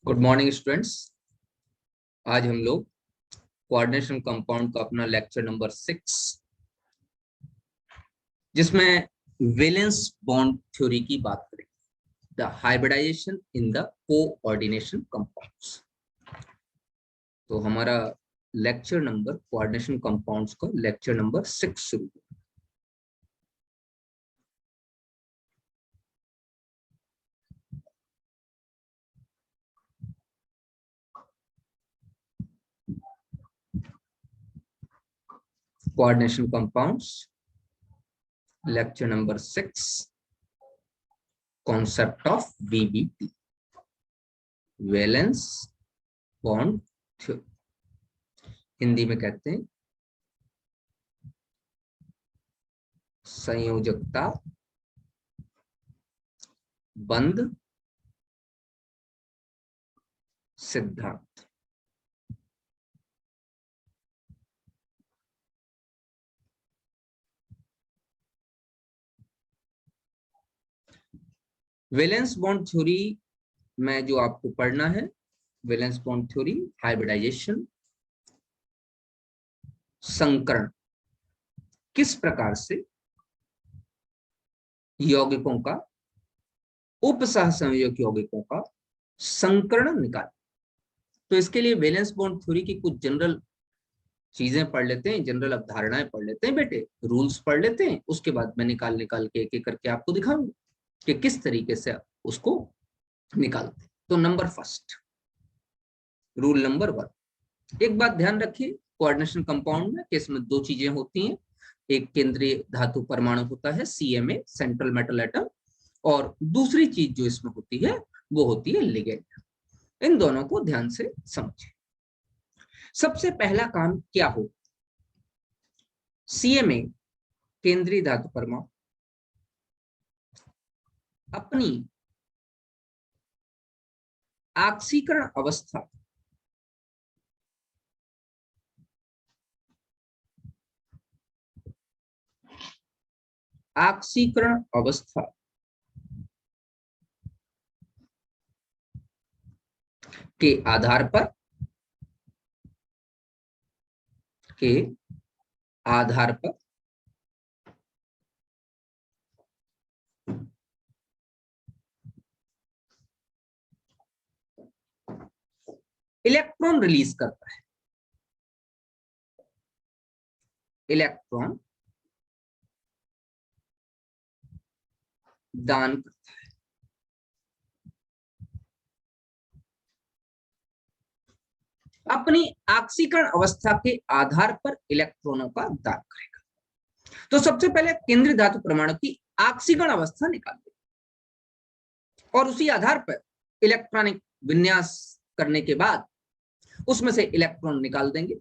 Good morning students. आज हम लोग कोऑर्डिनेशन कंपाउंड का अपना लेक्चर नंबर 6 जिसमें वैलेंस बॉन्ड थ्योरी की बात करेंगे, the hybridisation in the coordination compounds. तो हमारा लेक्चर नंबर कोऑर्डिनेशन कंपाउंड्स का लेक्चर नंबर 6 शुरू। Coordination compounds lecture number 6, concept of VBT, valence bond theory. Hindi में कहते हैं संयोजकता बंध सिद्धांत। वैलेंस बॉन्ड थ्योरी में जो आपको पढ़ना है, वैलेंस बॉन्ड थ्योरी, हाइब्रिडाइजेशन, संकरण, किस प्रकार से यौगिकों का, उपसह संयोजक यौगिकों का संकरण निकाल। तो इसके लिए वैलेंस बॉन्ड थ्योरी की कुछ जनरल चीजें पढ़ लेते हैं, जनरल अवधारणाएं पढ़ लेते हैं बेटे, रूल्स पढ़ लेते हैं। उसके बाद मैं निकाल निकाल के एक एक करके आपको दिखाऊंगा कि किस तरीके से उसको निकालते हैं। तो नंबर फर्स्ट, रूल नंबर 1, एक बात ध्यान रखिए, कोऑर्डिनेशन कंपाउंड में केस में दो चीजें होती हैं। एक केंद्रीय धातु परमाणु होता है CMA, सेंट्रल मेटल एटम, और दूसरी चीज जो इसमें होती है वो होती है लिगेंड। इन दोनों को ध्यान से समझिए। सबसे पहला काम क्या हो, CMA केंद्रीय धातु परमाणु अपनी ऑक्सीकरण अवस्था ऑक्सीकरण अवस्था के आधार पर इलेक्ट्रॉन रिलीज करता है, इलेक्ट्रॉन दान करता है। अपनी ऑक्सीकरण अवस्था के आधार पर इलेक्ट्रॉनों का दान करेगा। तो सबसे पहले केंद्रीय धातु परमाणु की ऑक्सीकरण अवस्था निकाल देगा और उसी आधार पर इलेक्ट्रॉनिक विन्यास करने के बाद उसमें से इलेक्ट्रॉन निकाल देंगे।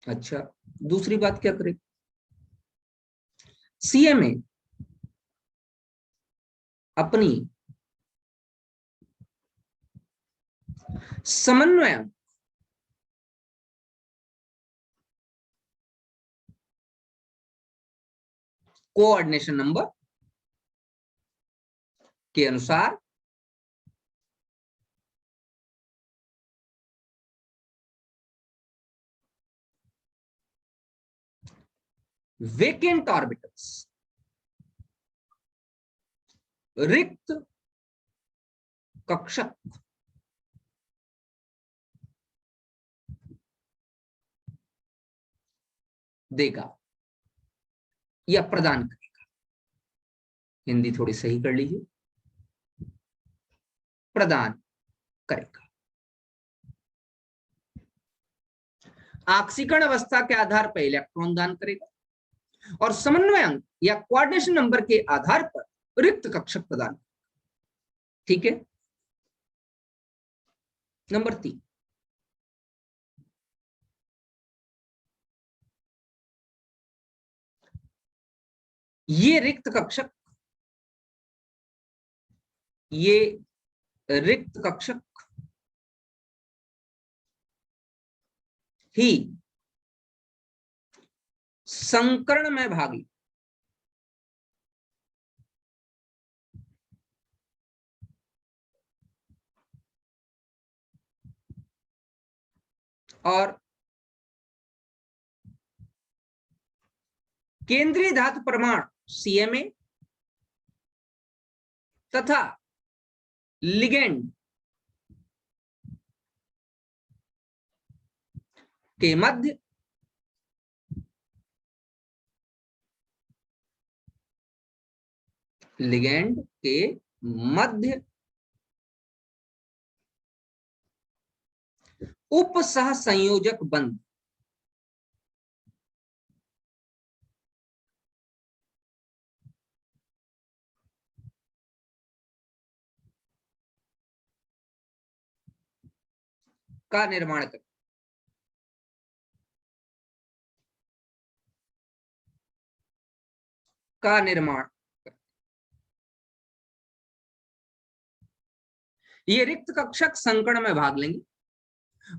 अच्छा, दूसरी बात क्या करेगा, CMA अपनी समन्वय कोऑर्डिनेशन नंबर के अनुसार वेकेंट ऑर्बिटल्स, रिक्त कक्षक देगा या प्रदान करेगा। हिंदी थोड़ी सही कर लीजिए, प्रदान करेगा। ऑक्सीकरण अवस्था के आधार पर इलेक्ट्रॉन दान करेगा और समन्वय अंक या कोऑर्डिनेशन नंबर के आधार पर रिक्त कक्षक प्रदान। ठीक है। नंबर 3, ये रिक्त कक्षक ही संकरण में भागी और केंद्रीय धातु परमाणु CMA तथा लिगेंड के मध्य उपसह संयोजक बंध का निर्माण कर ये रिक्त कक्षक संकर्ण में भाग लेंगे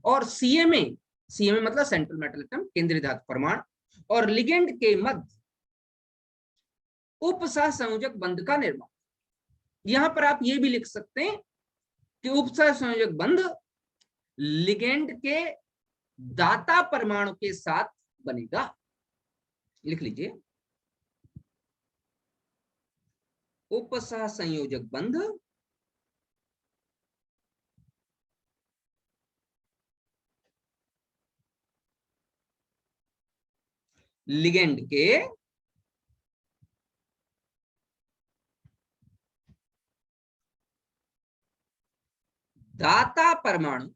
और सीएमए मतलब सेंट्रल मेटल एटम, केंद्रीय धातु परमाणु, और लिगेंड के मध्य उपसह संयोजक बंध का निर्माण। यहां पर आप ये भी लिख सकते हैं कि उपसह संयोजक बंध लिगेंड के दाता परमाणु के साथ बनेगा। लिख लीजिए, उपसह संयोजक बंध लिगेंड के दाता परमाणु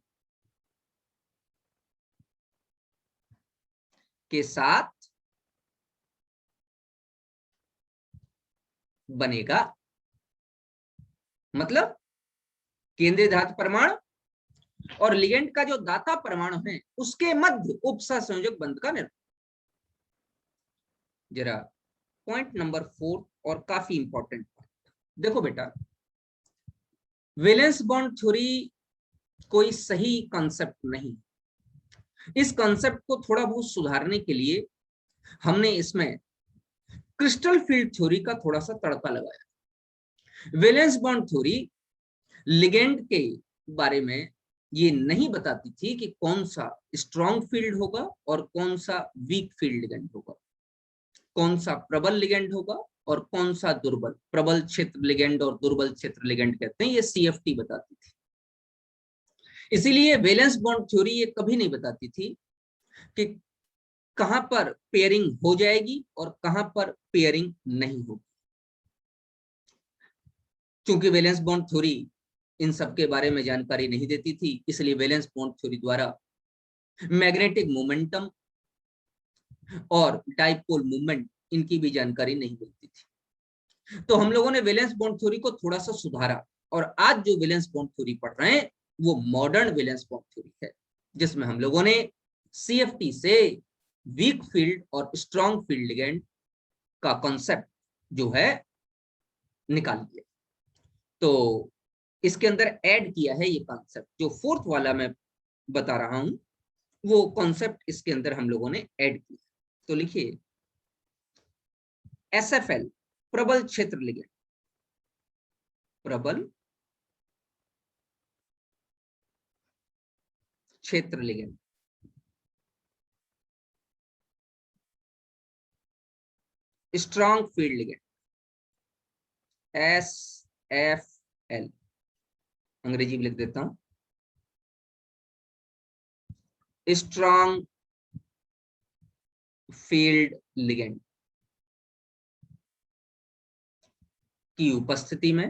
के साथ बनेगा। मतलब केंद्रीय धातु परमाणु और लिगेंड का जो दाता परमाणु है उसके मध्य उपसह संयोजक बंध का निर्माण। जरा पॉइंट नंबर 4 और काफी इंपॉर्टेंट पॉइंट देखो बेटा, वैलेंस बॉन्ड थ्योरी कोई सही कॉन्सेप्ट नहीं। इस कॉन्सेप्ट को थोड़ा बहुत सुधारने के लिए हमने इसमें क्रिस्टल फील्ड थ्योरी का थोड़ा सा तड़का लगाया। वैलेंस बॉन्ड थ्योरी लिगेंड के बारे में ये नहीं बताती थी कि कौन सा स्ट्रॉन्ग फील्ड होगा और कौन सा वीक फील्ड लिगेंड होगा, कौन सा प्रबल लिगेंड होगा और कौन सा दुर्बल। प्रबल क्षेत्र लिगेंड और दुर्बल क्षेत्र लिगेंड कहते हैं, ये CFT बताती थी। इसीलिए वैलेंस बॉन्ड थ्योरी ये कभी नहीं बताती थी कि कहां पर पेयरिंग हो जाएगी और कहां पर पेयरिंग नहीं होगी। क्योंकि वैलेंस बॉन्ड थ्योरी इन सब के बारे में जानकारी नहीं देती थी, इसलिए वैलेंस बॉन्ड थ्योरी द्वारा मैग्नेटिक मोमेंटम और डाइपोल मूवमेंट इनकी भी जानकारी नहीं मिलती थी। तो हम लोगों ने वैलेंस बॉन्ड थ्योरी को थोड़ा सा सुधारा और आज जो वैलेंस बॉन्ड थ्योरी पढ़ रहे हैं वो मॉडर्न वैलेंस बॉन्ड थ्योरी है, जिसमें हम लोगों ने CFT से वीक फील्ड और स्ट्रॉन्ग फील्ड लिगेंड का कॉन्सेप्ट जो है निकाल लिया। तो इसके अंदर ऐड किया है ये कॉन्सेप्ट, जो 4th वाला मैं बता रहा हूं वो कॉन्सेप्ट इसके अंदर हम लोगों ने ऐड किया। तो लिखिए, SFL प्रबल क्षेत्र लिगेंड, प्रबल क्षेत्र ligand, strong field ligand SFL, अंग्रेजी में लिख देता हूं, स्ट्रॉन्ग फील्ड लिगेंड की उपस्थिति में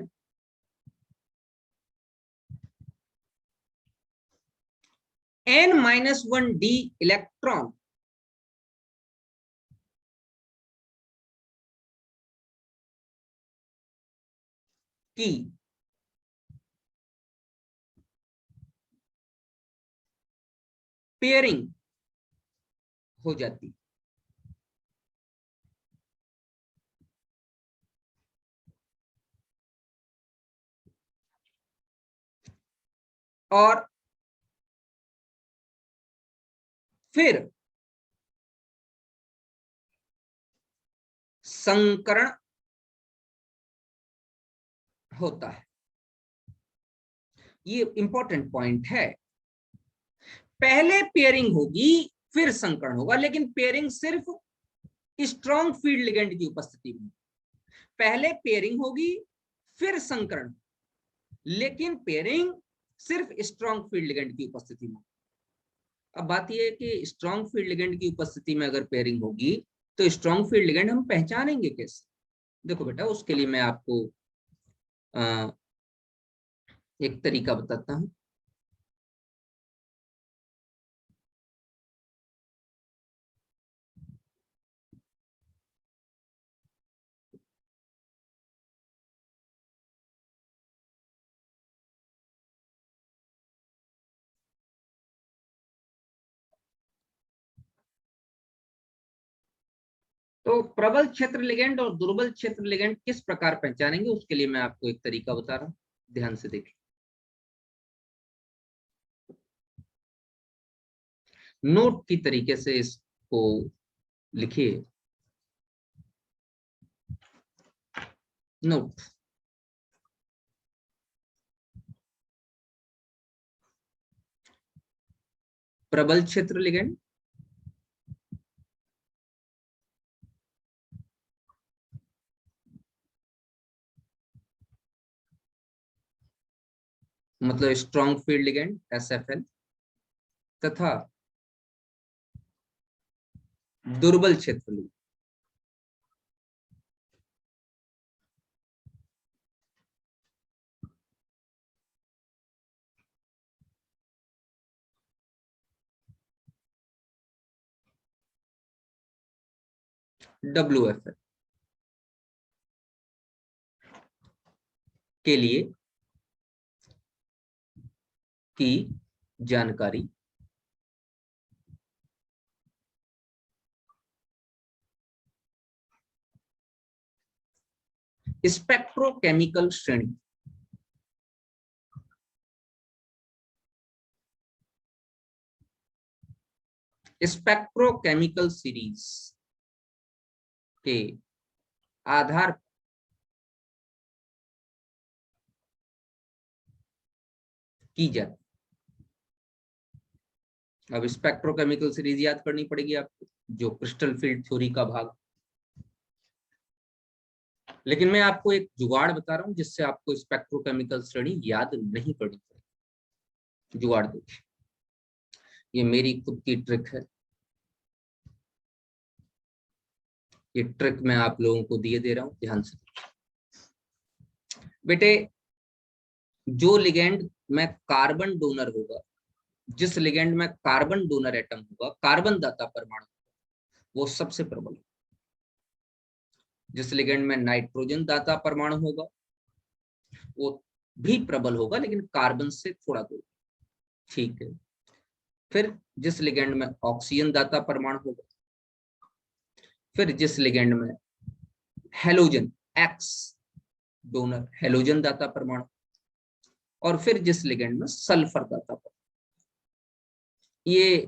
N-1d इलेक्ट्रॉन की पेयरिंग हो जाती। और फिर संकरण होता है। ये इंपॉर्टेंट पॉइंट है। पहले पेयरिंग होगी फिर संकरण होगा, लेकिन पेयरिंग सिर्फ स्ट्रॉन्ग फील्ड लिगेंड की उपस्थिति में। पहले पेयरिंग होगी फिर संकरण, लेकिन पेयरिंग सिर्फ स्ट्रॉन्ग फील्ड लिगेंड की उपस्थिति में। अब बात यह है कि स्ट्रॉन्ग फील्ड लिगेंड की उपस्थिति में अगर पेयरिंग होगी तो स्ट्रॉन्ग फील्ड लिगेंड हम पहचानेंगे कैसे? देखो बेटा, उसके लिए मैं आपको एक तरीका बताता हूं। तो प्रबल क्षेत्र लिगेंड और दुर्बल क्षेत्र लिगेंड किस प्रकार पहचानेंगे, उसके लिए मैं आपको एक तरीका बता रहा हूं, ध्यान से देखिए। नोट की तरीके से इसको लिखिए। नोट, प्रबल क्षेत्र लिगेंड मतलब स्ट्रॉन्ग फील्ड लिगेंड SFL, तथा दुर्बल क्षेत्र लिगेंड WFL के लिए की जानकारी स्पेक्ट्रोकेमिकल श्रेणी, स्पेक्ट्रोकेमिकल सीरीज के आधार की जाती। अब स्पेक्ट्रोकेमिकल सीरीज याद करनी पड़ेगी आपको, जो क्रिस्टल फील्ड थ्योरी का भाग। लेकिन मैं आपको एक जुगाड़ बता रहा हूं जिससे आपको स्पेक्ट्रोकेमिकल श्रेणी याद नहीं करनी पड़ेगी। जुगाड़ देखिए, ये मेरी खुद की ट्रिक है। ये ट्रिक मैं आप लोगों को दिए दे रहा हूं, ध्यान से बेटे। जो लिगेंड में कार्बन डोनर होगा, जिस लिगेंड में कार्बन डोनर एटम होगा, कार्बन दाता परमाणु, वो सबसे प्रबल है। जिस लिगेंड में नाइट्रोजन दाता परमाणु होगा वो भी प्रबल होगा, लेकिन कार्बन से थोड़ा दूर। ठीक है। फिर जिस लिगेंड में ऑक्सीजन दाता परमाणु होगा, फिर जिस लिगेंड में हेलोजन एक्स डोनर हेलोजन दाता परमाणु, और फिर जिस लिगेंड में सल्फर दाता परमाणु। ये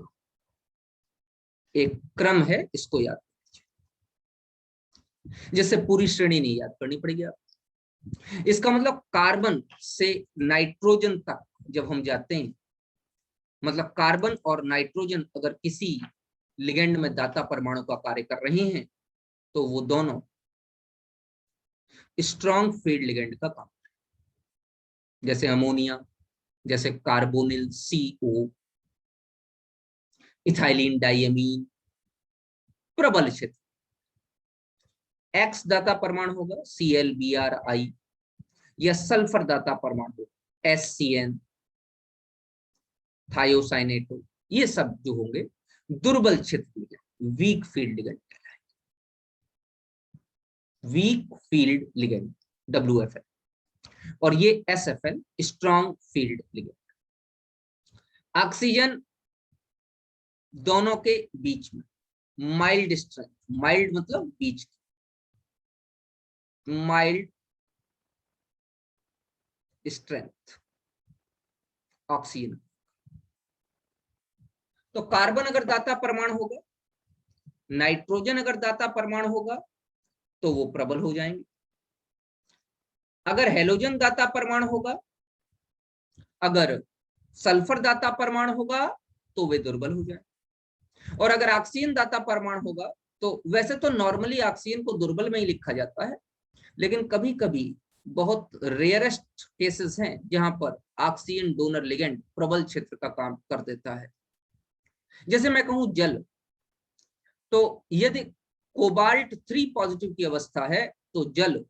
एक क्रम है, इसको याद कीजिए, जिससे पूरी श्रेणी नहीं याद करनी पड़ेगी आप। इसका मतलब कार्बन से नाइट्रोजन तक जब हम जाते हैं, मतलब कार्बन और नाइट्रोजन अगर किसी लिगेंड में दाता परमाणु का कार्य कर रहे हैं तो वो दोनों स्ट्रॉन्ग फील्ड लिगेंड का काम, जैसे अमोनिया, जैसे कार्बोनिल CO, इथाइलिन डाइअमीन, प्रबल क्षेत्र। एक्स दाता परमाणु होगा ClBrI, या सल्फर दाता परमाणु होगा SCN, थायोसाइनेटो, ये सब जो होंगे दुर्बल क्षेत्र ligand, weak field ligand, weak field ligand WFL, और ये SFL strong field ligand. Oxygen दोनों के बीच में माइल्ड स्ट्रेंथ, माइल्ड मतलब बीच, माइल्ड स्ट्रेंथ ऑक्सीजन। तो कार्बन अगर दाता परमाणु होगा, नाइट्रोजन अगर दाता परमाणु होगा तो वो प्रबल हो जाएंगे। अगर हेलोजन दाता परमाणु होगा, अगर सल्फर दाता परमाणु होगा तो वे दुर्बल हो जाए। और अगर ऑक्सीजन दाता परमाणु होगा तो वैसे तो नॉर्मली ऑक्सीजन को दुर्बल में ही लिखा जाता है, लेकिन कभी कभी बहुत रेयरेस्ट केसेस हैं जहां पर ऑक्सीजन डोनर लिगेंड प्रबल क्षेत्र का काम कर देता है। जैसे मैं कहूं जल, तो यदि कोबाल्ट 3 पॉजिटिव की अवस्था है तो जल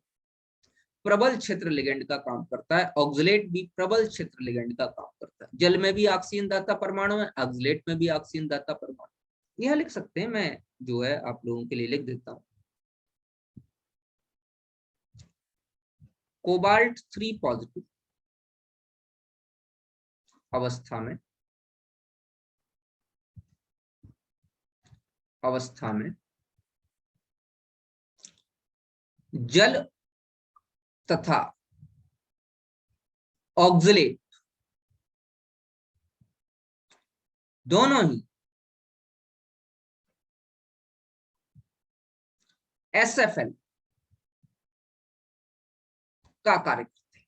प्रबल क्षेत्र लिगेंड का काम करता है, ऑक्सलेट भी प्रबल क्षेत्र लिगेंड का काम करता है। जल में भी ऑक्सीजन दाता परमाणु है, ऑक्सलेट में भी ऑक्सीजन दाता परमाणु। यह लिख सकते हैं, मैं जो है आप लोगों के लिए लिख देता हूं। कोबाल्ट 3 पॉजिटिव अवस्था में जल तथा ऑक्सलेट दोनों ही SFL का कार्य करते हैं।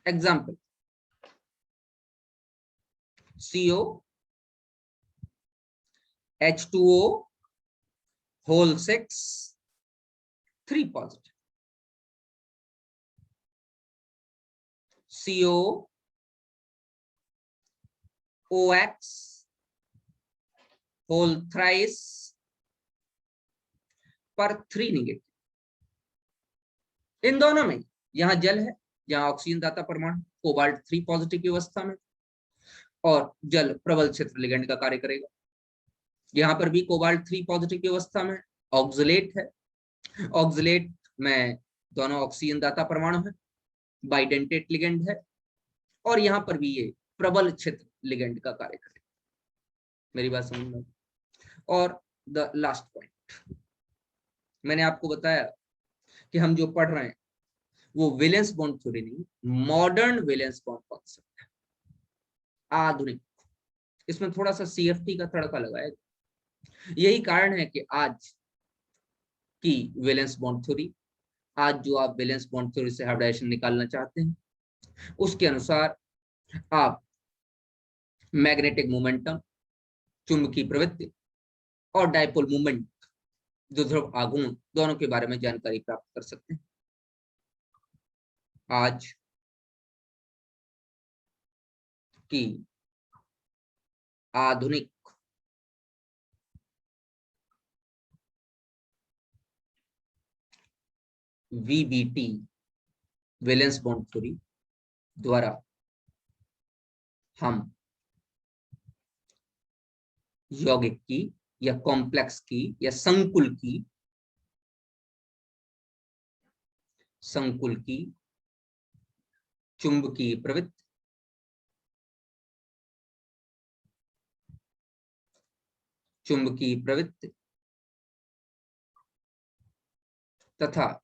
Example CO H2O whole 6 3 positive, CO OX whole thrice पर 3 निगेटिव। इन दोनों में यहां जल है, जहां ऑक्सीजन दाता परमाणु कोबाल्ट 3 पॉजिटिव की अवस्था में, और जल प्रबल क्षेत्र लिगेंड का कार्य करेगा। यहां पर भी कोबाल्ट 3 पॉजिटिव की अवस्था में ऑक्सलेट है, ऑक्सलेट में दोनों ऑक्सीजन दाता परमाणु है, बाइडेंटेट लिगेंड है, और यहां पर भी ये प्रबल क्षेत्र लिगेंड का कार्य करेगा। मेरी बात समझ में? और द लास्ट पॉइंट, मैंने आपको बताया कि हम जो पढ़ रहे हैं वो वैलेंस बॉन्ड थ्योरी नहीं, मॉडर्न वैलेंस बॉन्ड कॉन्सेप्ट है, आधुनिक। इसमें थोड़ा सा CFT का तड़का लगाया। यही कारण है कि आज की वैलेंस बॉन्ड थ्योरी, आज जो आप वैलेंस बॉन्ड थ्योरी से हाइब्रिडाइजेशन निकालना चाहते हैं, उसके अनुसार आप मैग्नेटिक मोमेंटम, चुंबकीय प्रवृत्ति और डायपोल मूवमेंट, द्विध्रुव आघूर्ण, दोनों के बारे में जानकारी प्राप्त कर सकते हैं। आज की आधुनिक VBT वैलेंस बॉन्ड थ्योरी द्वारा हम यौगिक की या कॉम्प्लेक्स की या संकुल की चुंबकीय प्रवृत्ति, तथा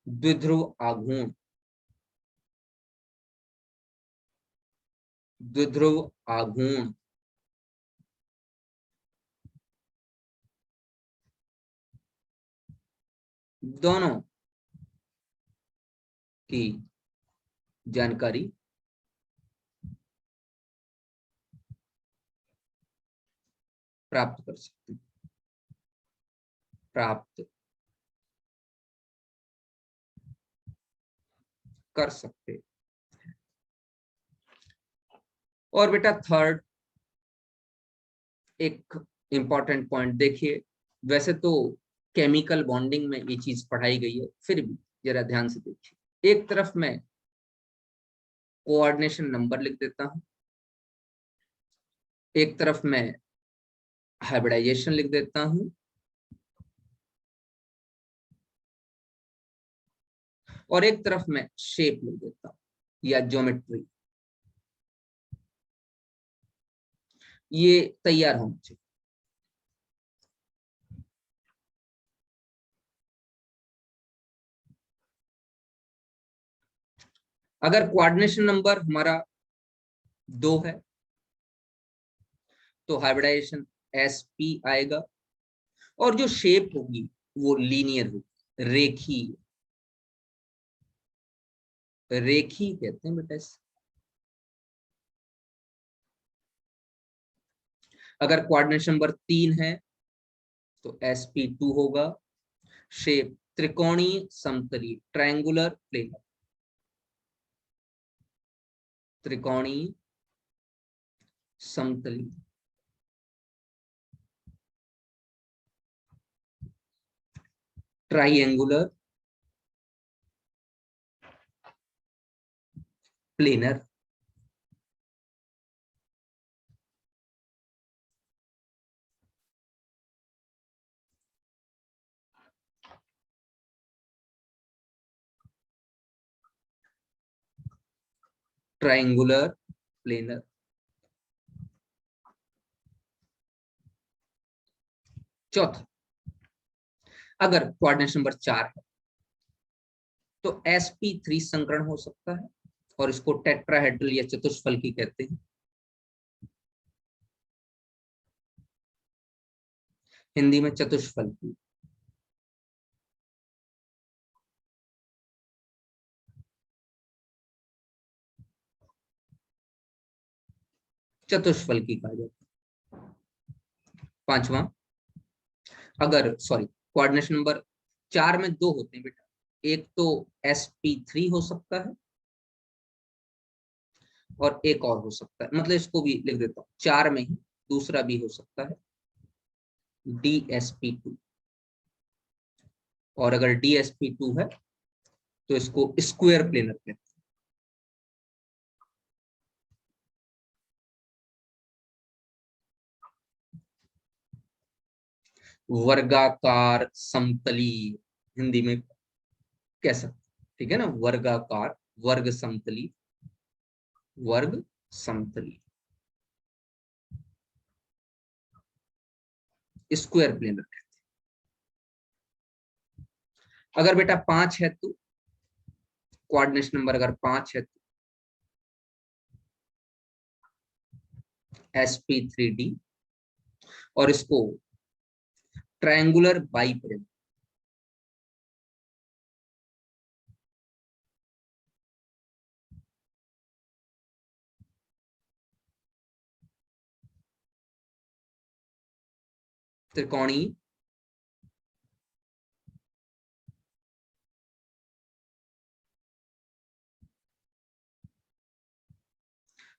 द्विध्रुव आघूर्ण दोनों की जानकारी प्राप्त कर सकते। और बेटा थर्ड एक इंपॉर्टेंट पॉइंट देखिए, वैसे तो केमिकल बॉन्डिंग में ये चीज पढ़ाई गई है, फिर भी जरा ध्यान से देखिए। एक तरफ मैं कोऑर्डिनेशन नंबर लिख देता हूं, एक तरफ मैं हाइब्रिडाइजेशन लिख देता हूं, और एक तरफ मैं शेप लिख देता हूं या ज्योमेट्री। ये तैयार होना चाहिए। अगर कोऑर्डिनेशन नंबर हमारा 2 है तो हाइब्रिडाइजेशन SP आएगा, और जो शेप होगी वो लीनियर होगी, रेखीय। रेखी कहते हैं बेटा इस। अगर कोऑर्डिनेशन नंबर 3 है तो sp2 होगा। शेप त्रिकोणीय समतली, ट्रायंगुलर प्लेनर, त्रिकोणीय समतली। Triangular planar. Triangular planar. चौथा, अगर कोऑर्डिनेशन नंबर 4 है तो sp3 संकरण हो सकता है और इसको टेट्राहेड्रल या चतुष्फलकी कहते हैं। हिंदी में चतुष्फलकी। चतुष्फलकी कहा जाता है। पांचवा, अगर सॉरी कोऑर्डिनेशन नंबर 4 में 2 होते हैं बेटा, एक तो sp3 हो सकता है और एक और हो सकता है, मतलब इसको भी लिख देता हूं 4 में ही दूसरा भी हो सकता है dsp2। और अगर dsp2 है तो इसको स्क्वायर प्लेनर कहते हैं। वर्गाकार समतली हिंदी में कह सकते, ठीक है ना, वर्गाकार, वर्ग समतली, वर्ग समतली, स्क्वायर प्लेनर कहते हैं। अगर बेटा 5 है तो कोऑर्डिनेशन नंबर अगर 5 है तो sp3d और इसको ट्रायंगुलर बाइप्लेनर, त्रिकोणीय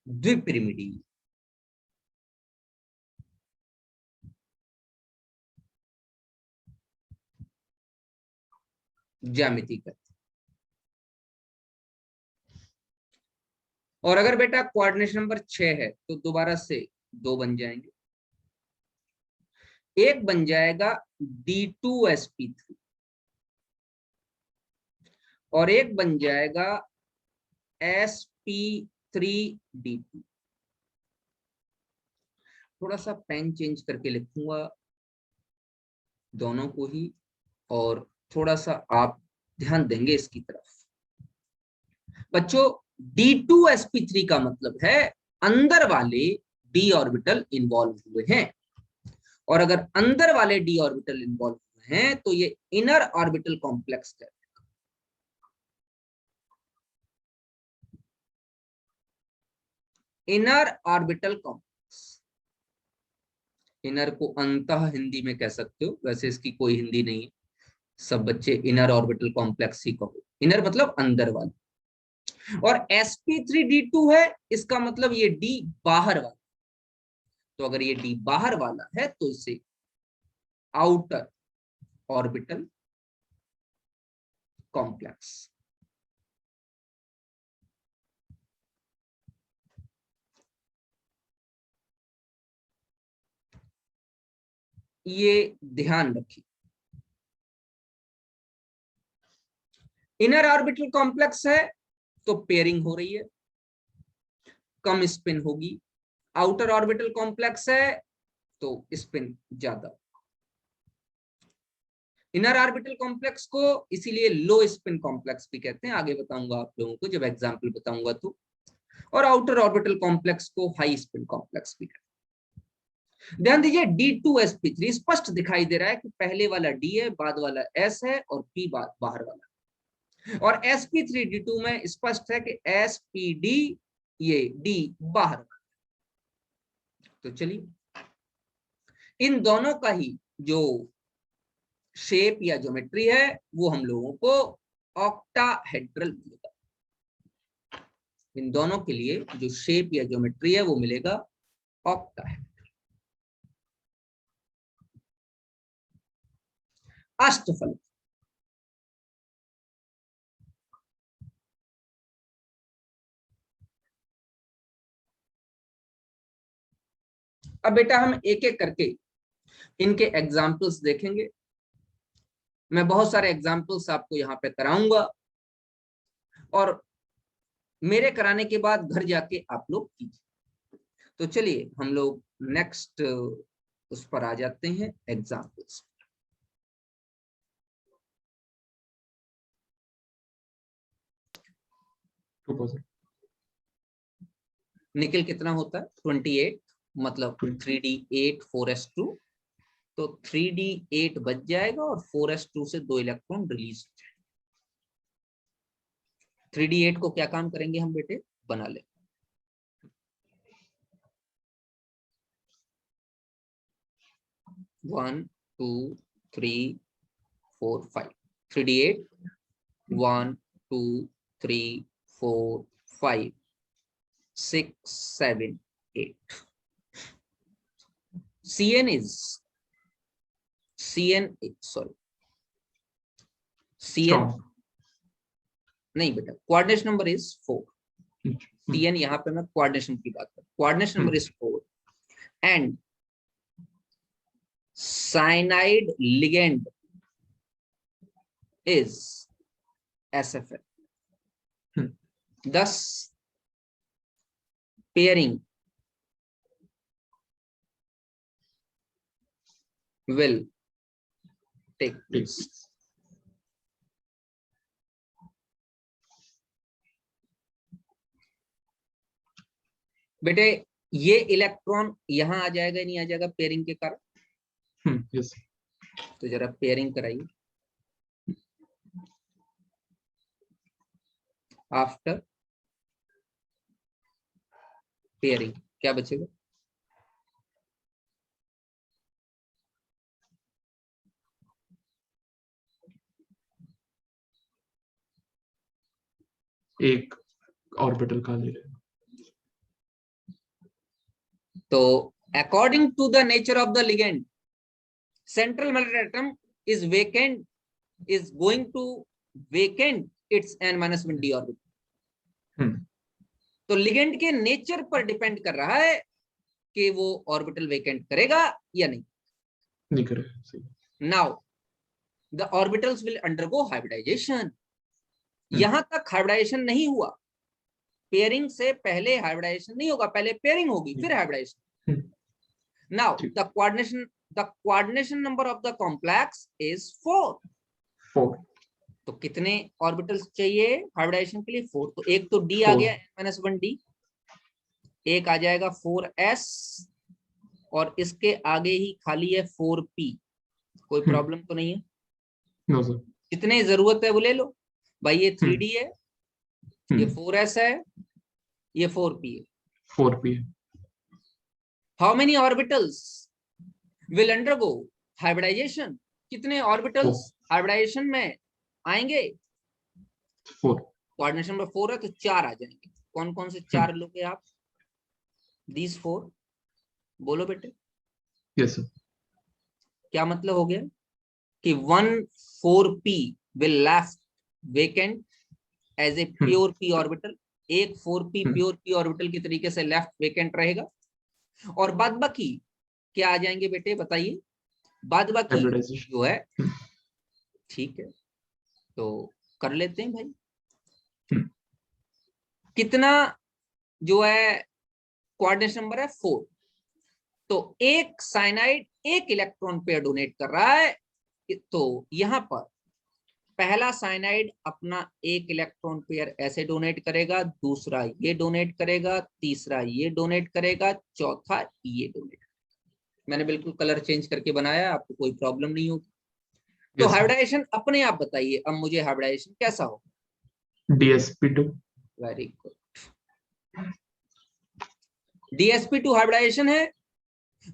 द्विपिरिमिडीय, ज्यामिति करते हैं। और अगर बेटा कोऑर्डिनेशन नंबर 6 है तो दोबारा से 2 बन जाएंगे। एक बन जाएगा d2sp3 और एक बन जाएगा sp3d2। थोड़ा सा पेन चेंज करके लिखूंगा दोनों को ही, और थोड़ा सा आप ध्यान देंगे इसकी तरफ। बच्चों d2sp3 का मतलब है अंदर वाले d ऑर्बिटल इन्वॉल्व हुए हैं, और अगर अंदर वाले d ऑर्बिटल इन्वॉल्व हुए हैं तो ये इनर ऑर्बिटल कॉम्प्लेक्स है। इनर ऑर्बिटल कॉम्प्लेक्स, इनर को अंतः हिंदी में कह सकते हो, वैसे इसकी कोई हिंदी नहीं है, सब बच्चे इनर ऑर्बिटल कॉम्प्लेक्स ही कहो, इनर मतलब अंदर वाला। और sp3d2 है, इसका मतलब ये d बाहर वाला, तो अगर ये d बाहर वाला है तो इसे आउटर ऑर्बिटल कॉम्प्लेक्स। ये ध्यान रखिए, इनर ऑर्बिटल कॉम्प्लेक्स है तो पेयरिंग हो रही है, कम स्पिन होगी। आउटर ऑर्बिटल कॉम्प्लेक्स है तो स्पिन ज्यादा। इनर ऑर्बिटल कॉम्प्लेक्स को इसीलिए लो स्पिन कॉम्प्लेक्स भी कहते हैं, आगे बताऊंगा आप लोगों को जब एग्जांपल बताऊंगा तो। और आउटर ऑर्बिटल कॉम्प्लेक्स को हाई स्पिन कॉम्प्लेक्स भी कहते हैं। ध्यान दीजिए d2sp3 स्पष्ट दिखाई दे रहा है कि पहले वाला d है, बाद वाला s है और p बाहर वाला। और sp3d2 में स्पष्ट है कि spd ये d बाहर। तो चलिए इन दोनों का ही जो शेप या ज्योमेट्री है वो हम लोगों को ऑक्टाहेड्रल मिलेगा। इन दोनों के लिए जो शेप या ज्योमेट्री है वो मिलेगा ऑक्टाहेड्रल। अष्टफलक, अब बेटा हम एक एक करके इनके एग्जाम्पल्स देखेंगे। मैं बहुत सारे एग्जाम्पल्स आपको यहाँ पे कराऊंगा और मेरे कराने के बाद घर जाके आप लोग कीजिए। तो चलिए हम लोग नेक्स्ट उस पर आ जाते हैं, एग्जाम्पल्स। निकल कितना होता है 28, मतलब 3d8 4s2, तो 3d8 बच जाएगा और 4s2 से 2 इलेक्ट्रॉन रिलीज हो जाएगा। 3d8 को क्या काम करेंगे हम बेटे, बना ले। One two three four five, 3d8 1 2 3 4 5 6 7 8। Cn नहीं बेटा, कोऑर्डिनेशन नंबर इज 4। Cn यहाँ पे मैं कोऑर्डिनेशन की बात कर, coordination number is 4 and cyanide ligand is SFL. Thus, pairing will take place. बेटे ये इलेक्ट्रॉन यहां आ जाएगा नहीं आ जाएगा पेयरिंग के कारण? yes. तो जरा पेयरिंग कराइए। आफ्टर पेयरिंग क्या बचेगा? एक ऑर्बिटल खाली रहेगा। तो according to the nature of the ligand, central metal atom is vacant, is going to vacant its n-1d orbital. तो लिगेंड के नेचर पर डिपेंड कर रहा है कि वो ऑर्बिटल वेकेंट करेगा या नहीं करेगा। Now the orbitals will undergo hybridisation. यहां तक हाइब्रिडाइजेशन नहीं हुआ, पेयरिंग से पहले हाइब्रिडाइजेशन नहीं होगा, पहले पेयरिंग होगी फिर hybridisation. Now the coordination number of the complex is 4। तो कितने ऑर्बिटल्स चाहिए हाइब्रिडाइजेशन के लिए? 4। तो एक तो डी आ गया n-1d, एक आ जाएगा 4s और इसके आगे ही खाली है 4p। कोई प्रॉब्लम तो नहीं है? No sir. जितने जरूरत है वो ले लो भाई। ये 3d है, ये 4s है, ये 4p है। 4p। How many orbitals will undergo hybridisation? कितने ऑर्बिटल्स हाइब्रिडाइजेशन में आएंगे? 4। कोऑर्डिनेशन नंबर 4 है तो 4 आ जाएंगे। कौन कौन से 4 लोगे आप? These 4 बोलो बेटे। Yes sir. क्या मतलब हो गया कि 1,4p will left vacant as a pure p orbital. एक 4p प्योर p ऑर्बिटल की तरीके से लेफ्ट वेकेंट रहेगा और बाद बाकी क्या आ जाएंगे बेटे बताइए? बाद बाकी जो है, ठीक है तो कर लेते हैं भाई। कितना जो है कोऑर्डिनेशन नंबर है 4। तो एक साइनाइड एक इलेक्ट्रॉन पेयर डोनेट कर रहा है, तो यहां पर पहला साइनाइड अपना एक इलेक्ट्रॉन पेयर ऐसे डोनेट करेगा, दूसरा ये डोनेट करेगा, तीसरा ये डोनेट करेगा, चौथा ये डोनेट करेगा। मैंने बिल्कुल कलर चेंज करके बनाया, आपको कोई प्रॉब्लम नहीं होगी। तो हाइब्रिडाइजेशन अपने आप बताइए अब मुझे, हाइब्रिडाइजेशन कैसा हो? DSP2. Very good. DSP2 hybridisation है।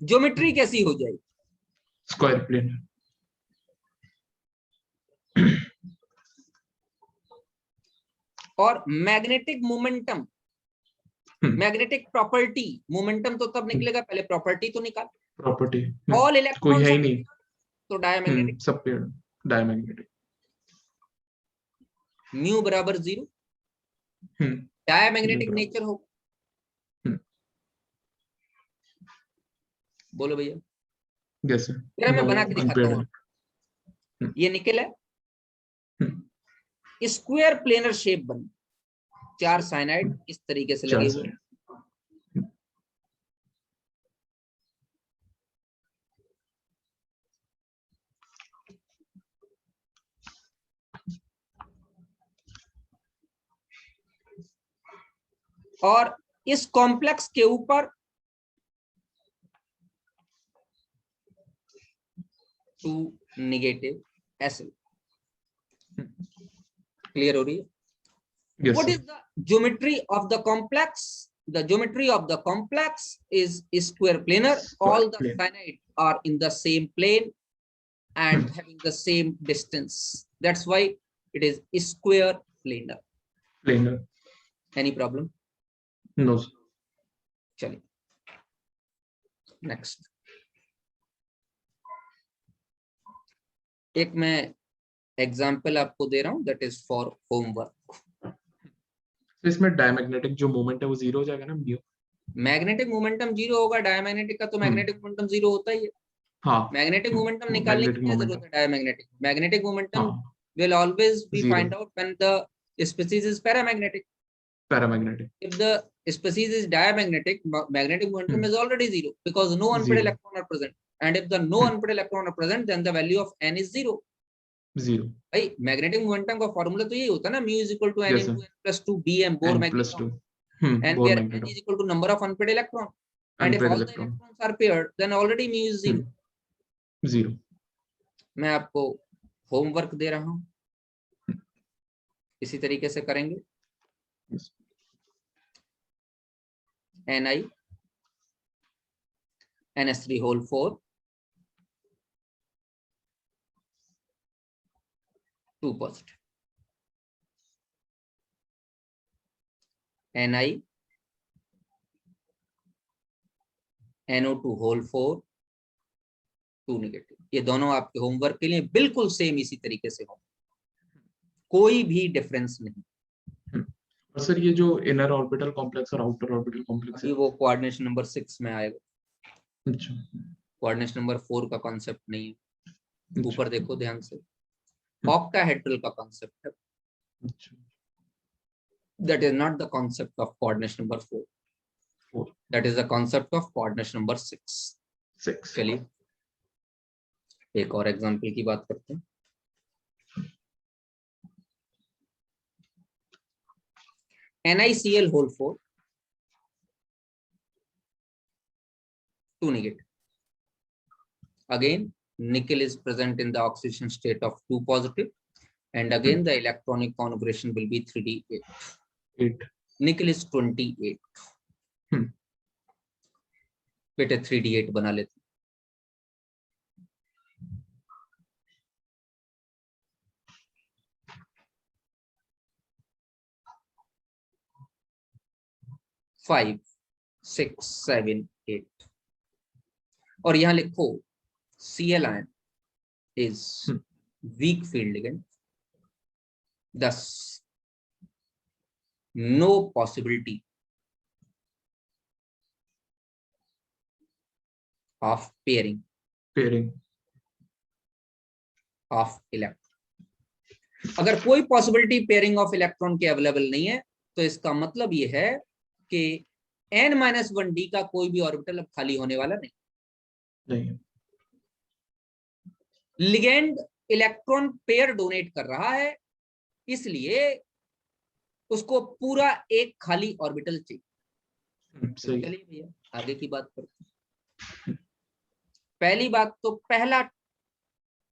ज्योमेट्री कैसी हो जाएगी? Square plane. और magnetic momentum, magnetic property, momentum तो तब निकलेगा, पहले प्रॉपर्टी तो निकाल। Property. ऑल कोई इलेक्ट्रॉन्स है ही नहीं। तो डायमैग्नेटिक। सब पेड़ डायमैग्नेटिक। म्यू बराबर 0, डायमैग्नेटिक नेचर हो। बोलो भैया। Yes sir. जरा मैं बना के दिखाता हूँ। ये निकल है, स्क्वायर प्लेनर शेप बनी, 4 साइनाइड इस तरीके से लगे हुए। और इस कॉम्प्लेक्स के ऊपर 2 नेगेटिव एसिड। क्लियर हो रही है? Yes, What sir. is the geometry of the complex? The geometry of the complex is square planar. All the plane. finite are in the same plane and having the same distance. That's why it is square planar. Planar. Any problem? No sir. चलिए next. एक मैं example आपको दे रहा हूं, that is for homework. तो इसमें diamagnetic जो moment है वो 0 हो जाएगा ना म्यू? मैग्नेटिक मोमेंटम 0 होगा, डायमैग्नेटिक का तो मैग्नेटिक मोमेंटम 0 होता ही है। हाँ, मैग्नेटिक मोमेंटम निकालने की magnetic क्या momentum. जरूरत है? डायमैग्नेटिक मैग्नेटिक मोमेंटम हाँ, will always be 0. find out when the species is paramagnetic. Paramagnetic. If the species is diamagnetic, magnetic momentum is already 0 because no unpaired 0. electron are present. And if the no unpaired electron are present, then the value of n is 0. 0. भाई magnetic momentum का formula तो यही होता है ना, mu is equal to n Yes, sir. into n plus 2 bm Bohr N plus magneton, 2. and Bohr where n magneton. is equal to number of unpaired electron. And if Unpaired all the electron. electrons are paired, then already mu is 0. 0. मैं आपको homework दे रहा हूँ, इसी तरीके से करेंगे। Yes. Ni NS3 whole 4 2 positive, Ni NO2 whole 4 2 negative. ये दोनों आपके होमवर्क के लिए बिल्कुल सेम इसी तरीके से हो, कोई भी डिफरेंस नहीं। और सर ये जो इनर ऑर्बिटल कॉम्प्लेक्स और आउटर ऑर्बिटल कॉम्प्लेक्स है वो कोऑर्डिनेशन नंबर 6 में आएगा। अच्छा, कोऑर्डिनेशन नंबर 4 का कॉन्सेप्ट नहीं है। अच्छा, ऊपर देखो ध्यान से, ऑक्टाहेड्रल का कॉन्सेप्ट है। अच्छा, That is not the concept of coordination number 4. 4. That is the concept of coordination number 6. 6. चलिए एक और एग्जांपल की बात करते हैं। NiCl whole 4 2 negative. Again, nickel is present in the oxidation state of 2 positive, and again the electronic configuration will be 3d8. 8. Nickel is 28. बेटे 3d8 बना लेते। फाइव 6 7 8 और यहां लिखो Cl ion is weak field ligand, thus no possibility of pairing of electron। अगर कोई possibility pairing of electron के available नहीं है तो इसका मतलब ये है कि n-1d का कोई भी ऑर्बिटल अब खाली होने वाला नहीं। लिगेंड इलेक्ट्रॉन पेयर डोनेट कर रहा है, इसलिए उसको पूरा एक खाली ऑर्बिटल चाहिए। चलिए भैया आगे की बात करते हैं। पहली बात तो पहला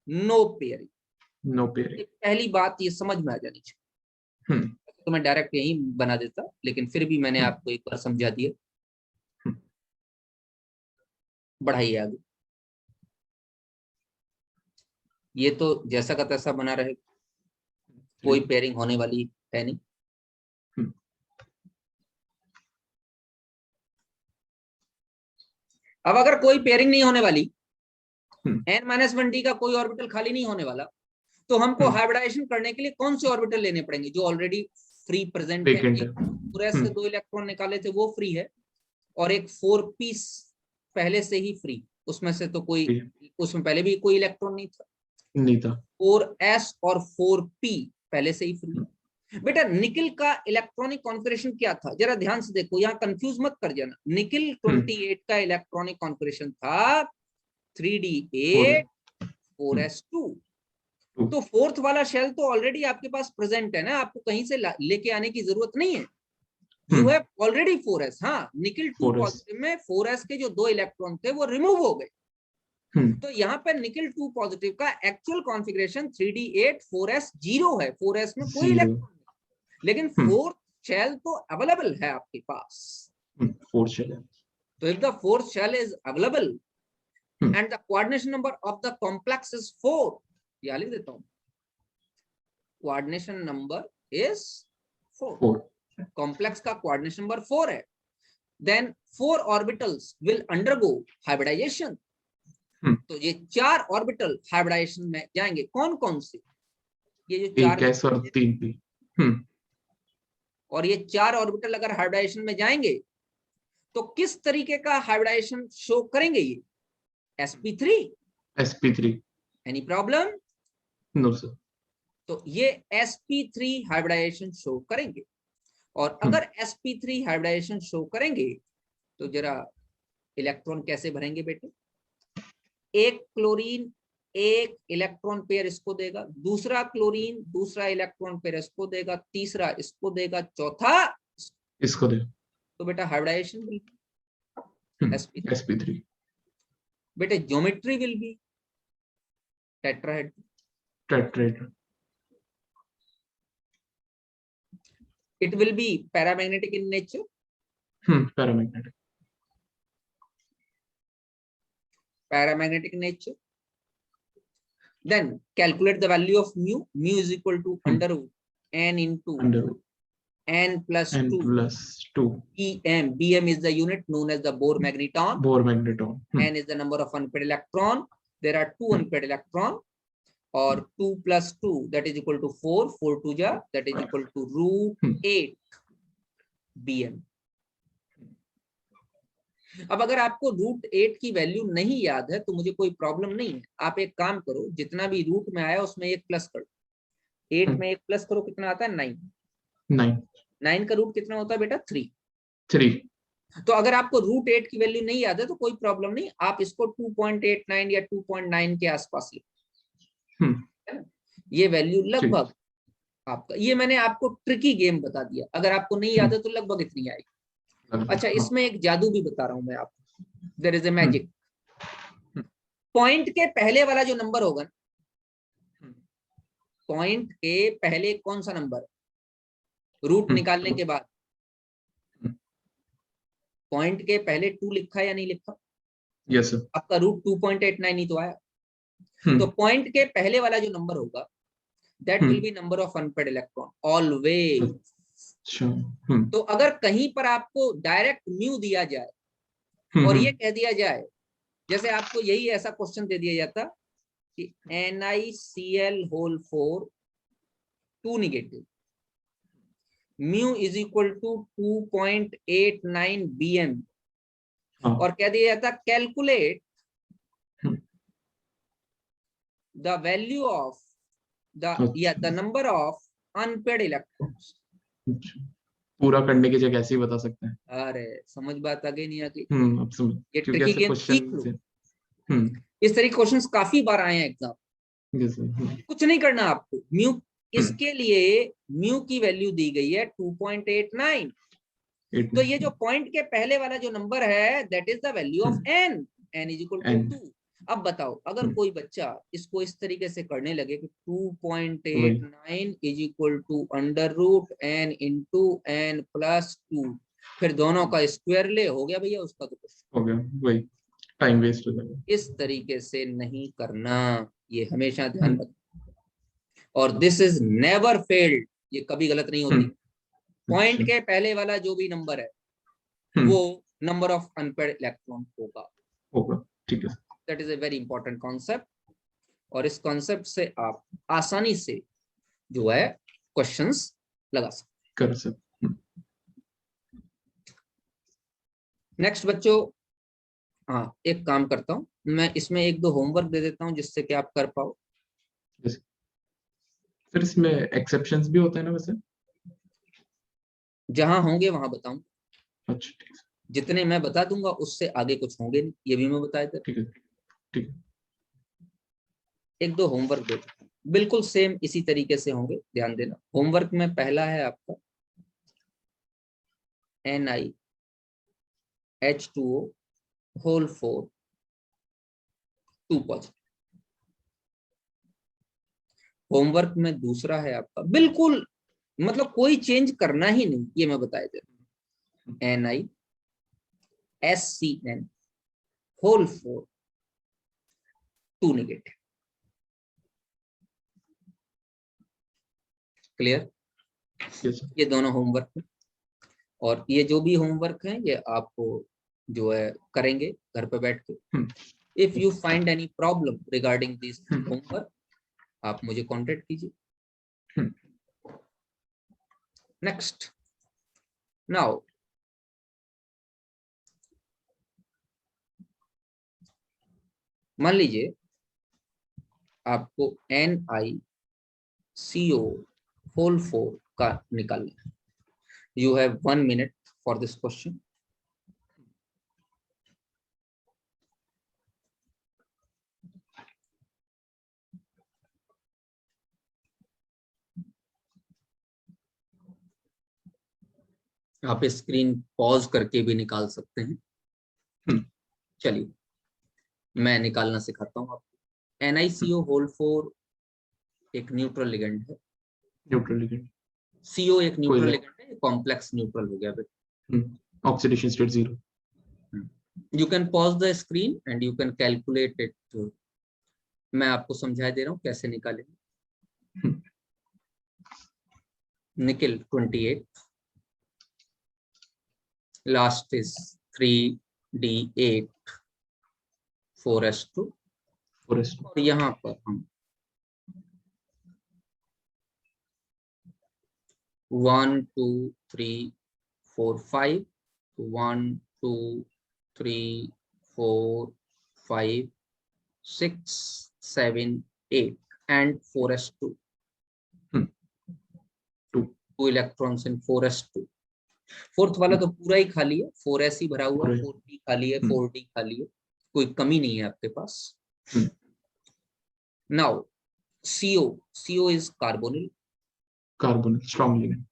नो पेयरिंग। पहली बात ये समझ में आ जानी चाहिए। तो मैं डायरेक्ट यही बना देता, लेकिन फिर भी मैंने आपको एक बार समझा दिया। बढ़ाइए आगे। ये तो जैसा का तैसा बना रहे, कोई पेयरिंग होने वाली है नहीं। अब अगर कोई पेयरिंग नहीं होने वाली, n-1d का कोई ऑर्बिटल खाली नहीं होने वाला, तो हमको हाइब्रिडाइजेशन करने के लिए कौन से ऑर्बिटल लेने पड़ेंगे जो ऑलरेडी फ्री प्रेजेंट है? 4s से 2 इलेक्ट्रॉन निकाले थे वो फ्री है, और एक 4p पहले से ही फ्री, उसमें से तो कोई, उसमें पहले भी कोई इलेक्ट्रॉन नहीं था। 4s और 4p पहले से ही फ्री। बेटा निकिल का इलेक्ट्रॉनिक कॉन्फिगरेशन क्या था, जरा ध्यान से देखो, यहाँ कंफ्यूज मत कर जाना। निकिल 28 का इलेक्ट्रॉनिक कॉन्फिगरेशन था 3d8 4s2। तो फोर्थ वाला शेल तो ऑलरेडी आपके पास प्रेजेंट है ना, आपको कहीं से लेके आने की जरूरत नहीं है। You have already 4s। हाँ, निकिल 2 पॉजिटिव में 4s के जो 2 इलेक्ट्रॉन थे वो रिमूव हो गए। तो यहाँ पर निकिल 2 पॉजिटिव का एक्चुअल कॉन्फ़िगरेशन 3d8 4s 0 है। 4s में कोई इलेक्ट्रॉन नहीं, लेकिन फोर्थ शेल तो अवेलेबल है आपके पास। फोर्थ शेल, तो if the fourth shell is available and the coordination number of the complex is 4, या लिख देता हूं, coordination number is 4, complex का coordination number 4 है, then 4 orbitals will undergo hybridization। तो ये 4 ऑर्बिटल हाइब्रिडाइजेशन में जाएंगे। कौन कौन से? ये जो 4 s और 3p, और ये 4 ऑर्बिटल अगर हाइब्रिडाइजेशन में जाएंगे तो किस तरीके का हाइब्रिडाइजेशन शो करेंगे? ये sp3। Any problem? No sir. तो ये sp3 हाइब्रिडाइजेशन शो करेंगे। और अगर sp3 हाइब्रिडाइजेशन शो करेंगे तो जरा इलेक्ट्रॉन कैसे भरेंगे बेटे? एक क्लोरीन एक इलेक्ट्रॉन पेयर इसको देगा, दूसरा क्लोरीन दूसरा इलेक्ट्रॉन पेयर इसको देगा, तीसरा इसको देगा, चौथा इसको दे। तो बेटा हाइब्रिडाइजेशन विल बी sp3। बेटे geometry will be tetrahedral. It will be paramagnetic in nature. Paramagnetic nature. Then calculate the value of mu. Mu is equal to under root n into n plus 2 Bm. Bm is the unit known as the Bohr magneton. N is the number of unpaired electron. There are 2 unpaired electron. और 2 plus 2 that is equal to 4, 4 2 ja that is equal to root 8 Bm। अब अगर आपको root 8 की value नहीं याद है तो मुझे कोई प्रॉब्लम नहीं है, आप एक काम करो, जितना भी रूट में आया उसमें एक प्लस करो। 8 में एक प्लस करो, कितना आता है? 9 का रूट कितना होता है बेटा? 3। तो अगर आपको रूट 8 की वैल्यू नहीं याद है तो कोई प्रॉब्लम नहीं, आप इसको 2.89 या 2.9 के आसपास लिखो। ये वैल्यू लगभग आपका, ये मैंने आपको ट्रिकी गेम बता दिया, अगर आपको नहीं याद है तो लगभग इतनी आएगी। अच्छा, इसमें एक जादू भी बता रहा हूं मैं आपको, there is a magic. Point के पहले वाला जो नंबर होगा, पॉइंट के पहले कौन सा नंबर रूट निकालने के बाद, पॉइंट के पहले 2 लिखा या नहीं लिखा? Yes sir. आपका रूट 2.89 ही तो आया। तो पॉइंट के पहले वाला जो नंबर होगा that will be number of unpaired electron always. तो अगर कहीं पर आपको डायरेक्ट म्यू दिया जाए और ये कह दिया जाए, जैसे आपको यही ऐसा क्वेश्चन दे दिया जाता कि NiCl4 2 negative, mu is equal to 2.89 Bm, और कह दिया जाता calculate the value of the number of unpaired electrons। पूरा करने की जगह ऐसे ही बता सकते हैं। अरे समझ बात आ गई नहीं आ गई? अब समझ, ये ट्रिकी गेम सीख लो। इस तरह के क्वेश्चंस काफी बार आए हैं एग्जाम। कुछ नहीं करना आपको, म्यू इसके लिए म्यू की वैल्यू दी गई है 2.89। तो ये जो पॉइंट के पहले वाला जो नंबर है that is the value of n, n is equal to 2। अब बताओ अगर कोई बच्चा इसको इस तरीके से करने लगे कि 2.89 is equal to under root n into n plus 2, फिर दोनों का स्क्वायर ले, हो गया भैया उसका तो कुछ। हो गया, वही टाइम वेस्ट हो जाएगा। इस तरीके से नहीं करना, ये हमेशा ध्यान रखना। और दिस इज नेवर फेल्ड, ये कभी गलत नहीं होती। पॉइंट के पहले वाला जो भी नंबर है वो नंबर ऑफ अनपेड इलेक्ट्रॉन होगा, ठीक है। That is a very important concept, और इस कॉन्सेप्ट से आप आसानी से जो है क्वेश्चंस लगा सकते कर सकते। नेक्स्ट बच्चों, हाँ एक काम करता हूँ मैं, इसमें एक दो होमवर्क दे देता हूँ जिससे कि आप कर पाओ। फिर इसमें एक्सेप्शंस भी होते हैं ना वैसे? जहां होंगे वहां बताऊं, अच्छा ठीक है, जितने मैं बता दूंगा उससे आगे कुछ होंगे नहीं, ये भी मैं बता देता। ठीक है, ठीक है। एक दो होमवर्क दे देता हूं, बिल्कुल सेम इसी तरीके से होंगे, ध्यान देना। होमवर्क में पहला है आपका NiH2O होल 4 2 पॉजिटिव। होमवर्क में दूसरा है आपका, बिल्कुल मतलब कोई चेंज करना ही नहीं, ये मैं बता देता हूं, NiSCN whole 4 2 negative. Clear? Yes ये दोनों होमवर्क है, और ये जो भी होमवर्क है ये आपको जो है करेंगे घर पे बैठ के। If you find any problem regarding this homework आप मुझे कांटेक्ट कीजिए। नेक्स्ट, नाउ मान लीजिए आपको NiCO होल 4 का निकालना है। You have 1 minute for this question. आप स्क्रीन पॉज करके भी निकाल सकते हैं। चलिए मैं निकालना सिखाता हूँ आपको। NiCO होल 4 एक न्यूट्रल लिगेंड है। न्यूट्रल लिगेंड, CO एक न्यूट्रल लिगेंड है, कॉम्प्लेक्स न्यूट्रल हो गया बेटा। Oxidation state 0। You can pause the screen and you can calculate it. मैं आपको समझा दे रहा हूँ कैसे निकालेंगे। निकल 28, लास्ट इज 3D8 4s2, और यहाँ पर हम 1 2 3 4 5 1 2 3 4 5 6 7 8 and 4s2, 2 electrons in 4s2। Fourth वाला तो पूरा ही खाली है, 4s ही भरा हुआ, 4p खाली है, 4d खाली है, कोई कमी नहीं है आपके पास। Now CO is carbonyl, strong ligand,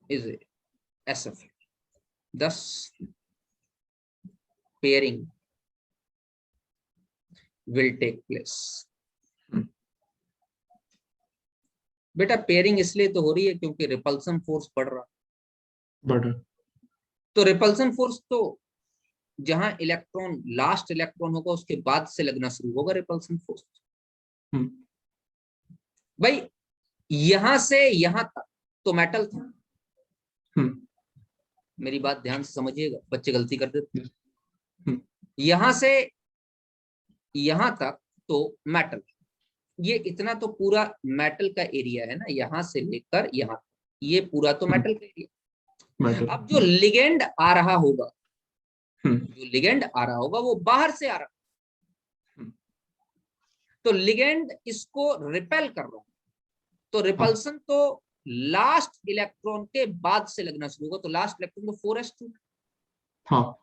is a SF, thus pairing will take place। बेटा पेयरिंग इसलिए तो हो रही है क्योंकि रिपल्सन फोर्स बढ़ रहा, तो रिपल्सन फोर्स तो जहां इलेक्ट्रॉन लास्ट इलेक्ट्रॉन होगा उसके बाद से लगना शुरू होगा रिपल्सन फोर्स। भाई यहां से यहां तक तो मेटल था, मेरी बात ध्यान से समझिएगा, बच्चे गलती कर देते। यहां से यहां तक तो मेटल, ये इतना तो पूरा मेटल का एरिया है ना, यहां से लेकर यहां, ये पूरा तो मेटल का एरिया। अब जो लिगेंड आ रहा होगा, जो लिगेंड आ रहा होगा वो बाहर से आ रहा, तो लिगेंड इसको रिपेल कर रहा है, तो रिपल्सन तो लास्ट इलेक्ट्रॉन के बाद से लगना शुरू होगा, तो लास्ट इलेक्ट्रॉन तो 4s2। हाँ,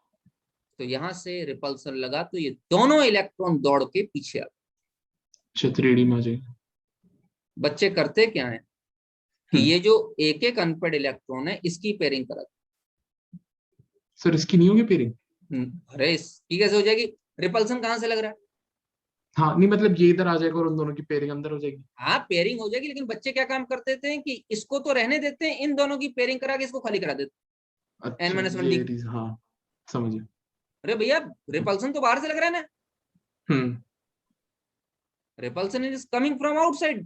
तो यहां से रिपल्सन लगा तो ये दोनों इलेक्ट्रॉन दौड़ के पीछे आ गए। 3D में आ जाएगा। बच्चे करते क्या है कि ये जो एक एक अनपेड इलेक्ट्रॉन है इसकी पेयरिंग करा, सर इसकी नहीं होगी पेयरिंग? अरे इसकी कैसे हो जाएगी, रिपल्सन कहां से लग रहा है, हाँ नहीं मतलब ये इधर आ जाएगा और उन दोनों की पेयरिंग अंदर हो जाएगी। हाँ पेयरिंग हो जाएगी, लेकिन बच्चे क्या काम करते थे कि इसको तो रहने देते हैं, इन दोनों की पेयरिंग करा के इसको खाली करा देते हैं अच्छा N-1 ये डी। हाँ समझ गया। अरे भैया रिपल्सन तो बाहर से लग रहा है ना, हम्म। repulsion is coming from outside,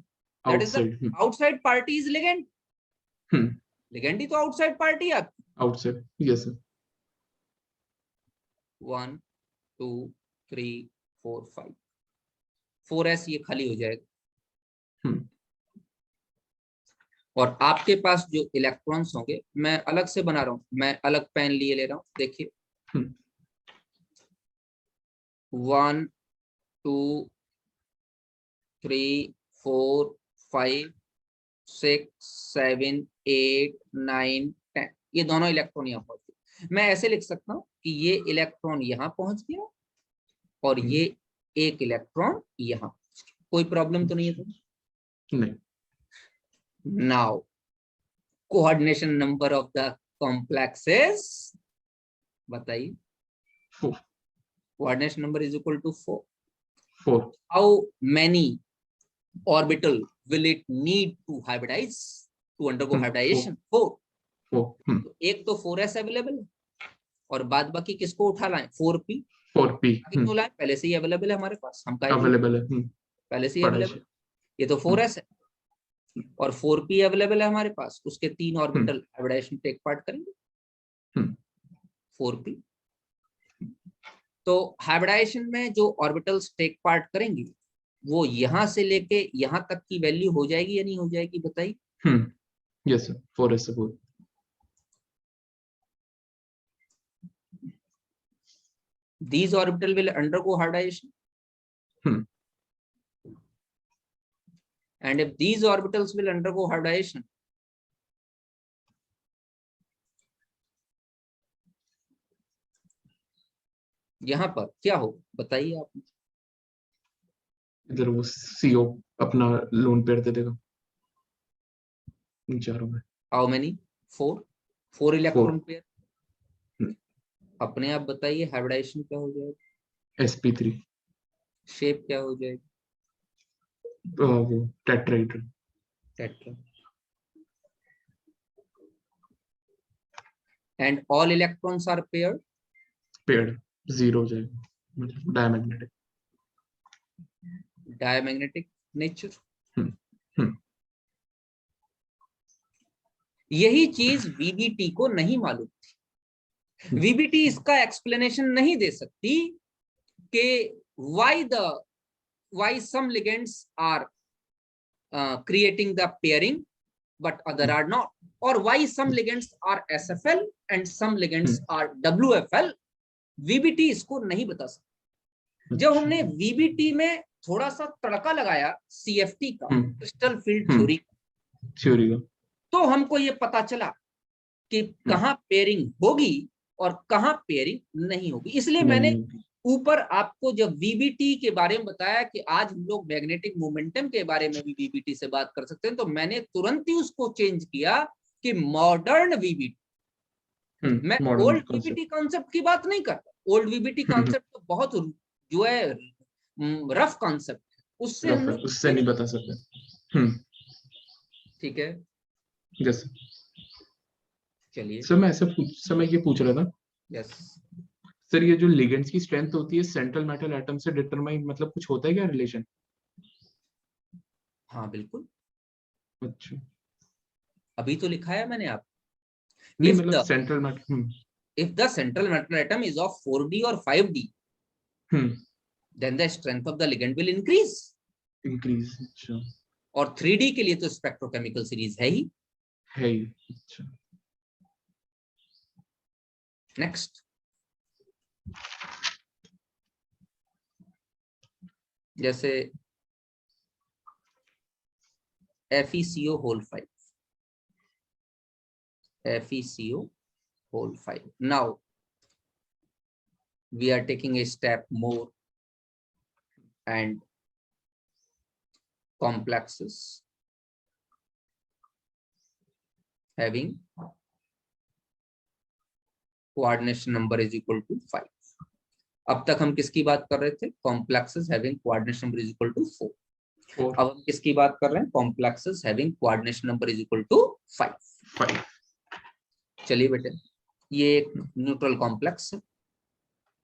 that is the outside. outside party is ligand, hmm. ligand ही तो outside party है। Outside yes sir. 1 2 3 4 5 4s ये खाली हो जाएगा, हम्म। और आपके पास जो इलेक्ट्रॉन्स होंगे, मैं अलग से बना रहा हूं, मैं अलग पेन लिए ले रहा हूं, देखिए 1 2 3 4 5 6 7 8 9 10, ये दोनों इलेक्ट्रॉन यहाँ पहुंच गए। मैं ऐसे लिख सकता हूं कि ये इलेक्ट्रॉन यहाँ पहुंच गया और ये एक इलेक्ट्रॉन यहाँ पहुंच गया, कोई प्रॉब्लम तो नहीं है तुम्हें? नहीं। Now coordination number of the complexes बताइए। 4 coordination number is equal to 4। 4 how many orbital will it need to hybridise, to undergo hybridisation? 4। 4 तो एक तो 4s अवेलेबल है, और बाद बाकी किसको उठा लाएं? 4p। 4p क्यों लाएं? पहले से ही अवेलेबल है हमारे पास, हम काहे अवेलेबल है। पहले से ही पढ़ा अवेलेबल। ये तो 4s है और 4p अवेलेबल है हमारे पास, उसके 3 ऑर्बिटल हाइब्रिडाइजेशन टेक पार्ट करेंगे 4p। तो हाइब्रिडाइजेशन में जो ऑर्बिटल्स टेक पार्ट करेंगे वो यहां से लेके यहां तक की वैल्यू हो जाएगी या नहीं हो जाएगी बताइए? यस सर 4s से 4। These orbital will undergo hybridization. And if these orbitals will undergo hybridization, यहाँ पर क्या हो बताइए आप? इधर वो CO अपना लोन पेयर दे देगा इन चारों में। How many? 4 4 electron 4 pair. अपने आप बताइए हाइब्रिडाइजेशन क्या हो जाएगा? sp3 शेप क्या हो जाएगी? वो tetrahedral. Tetra. And all electrons are paired. Paired 0 हो जाएगा मतलब डायमैग्नेटिक। Diamagnetic nature. हम्म। यही चीज VBT को नहीं मालूम थी। VBT इसका एक्सप्लेनेशन नहीं दे सकती कि why some ligands are creating the pairing but other are not, or why some ligands are SFL and some ligands are WFL. VBT इसको नहीं बता सकता। जब हमने VBT में थोड़ा सा तड़का लगाया CFT का, क्रिस्टल फील्ड थ्योरी का, तो हमको ये पता चला कि कहाँ पेयरिंग होगी और कहाँ पेयरिंग नहीं होगी। इसलिए मैंने ऊपर आपको जब VBT के बारे में बताया कि आज हम लोग मैग्नेटिक मोमेंटम के बारे में भी VBT से बात कर सकते हैं, तो मैंने तुरंत ही उसको चेंज किया कि मॉडर्न VBT। मैं ओल्ड VBT कॉन्सेप्ट की बात नहीं करता। ओल्ड VBT कॉन्सेप्ट तो बहुत जो है रफ कॉन्सेप्ट, उससे हम लोग उससे नहीं बता सकते। ठीक है यस चलिए। सर मैं ये पूछ रहा था यस सर, ये जो लिगेंड्स की स्ट्रेंथ होती है सेंट्रल मेटल एटम से डिटरमाइन, मतलब कुछ होता है क्या रिलेशन? हाँ बिल्कुल, अच्छा अभी तो लिखा है मैंने आप। नहीं if मतलब the central metal if the central metal atom is of 4D or 5D, then the strength of the ligand will increase. Increase. अच्छा और 3D के लिए तो स्पेक्ट्रोकेमिकल सीरीज है ही। है ही। अच्छा नेक्स्ट, जैसे FeCO whole 5, FeCO whole 5. Now we are taking a step more and complexes having coordination number is equal to 5. अब तक हम किसकी बात कर रहे थे? Complexes having coordination number is equal to 4। 4 अब हम किसकी बात कर रहे हैं? Complexes having coordination number is equal to 5। 5 चलिए बेटे, ये एक न्यूट्रल कॉम्प्लेक्स है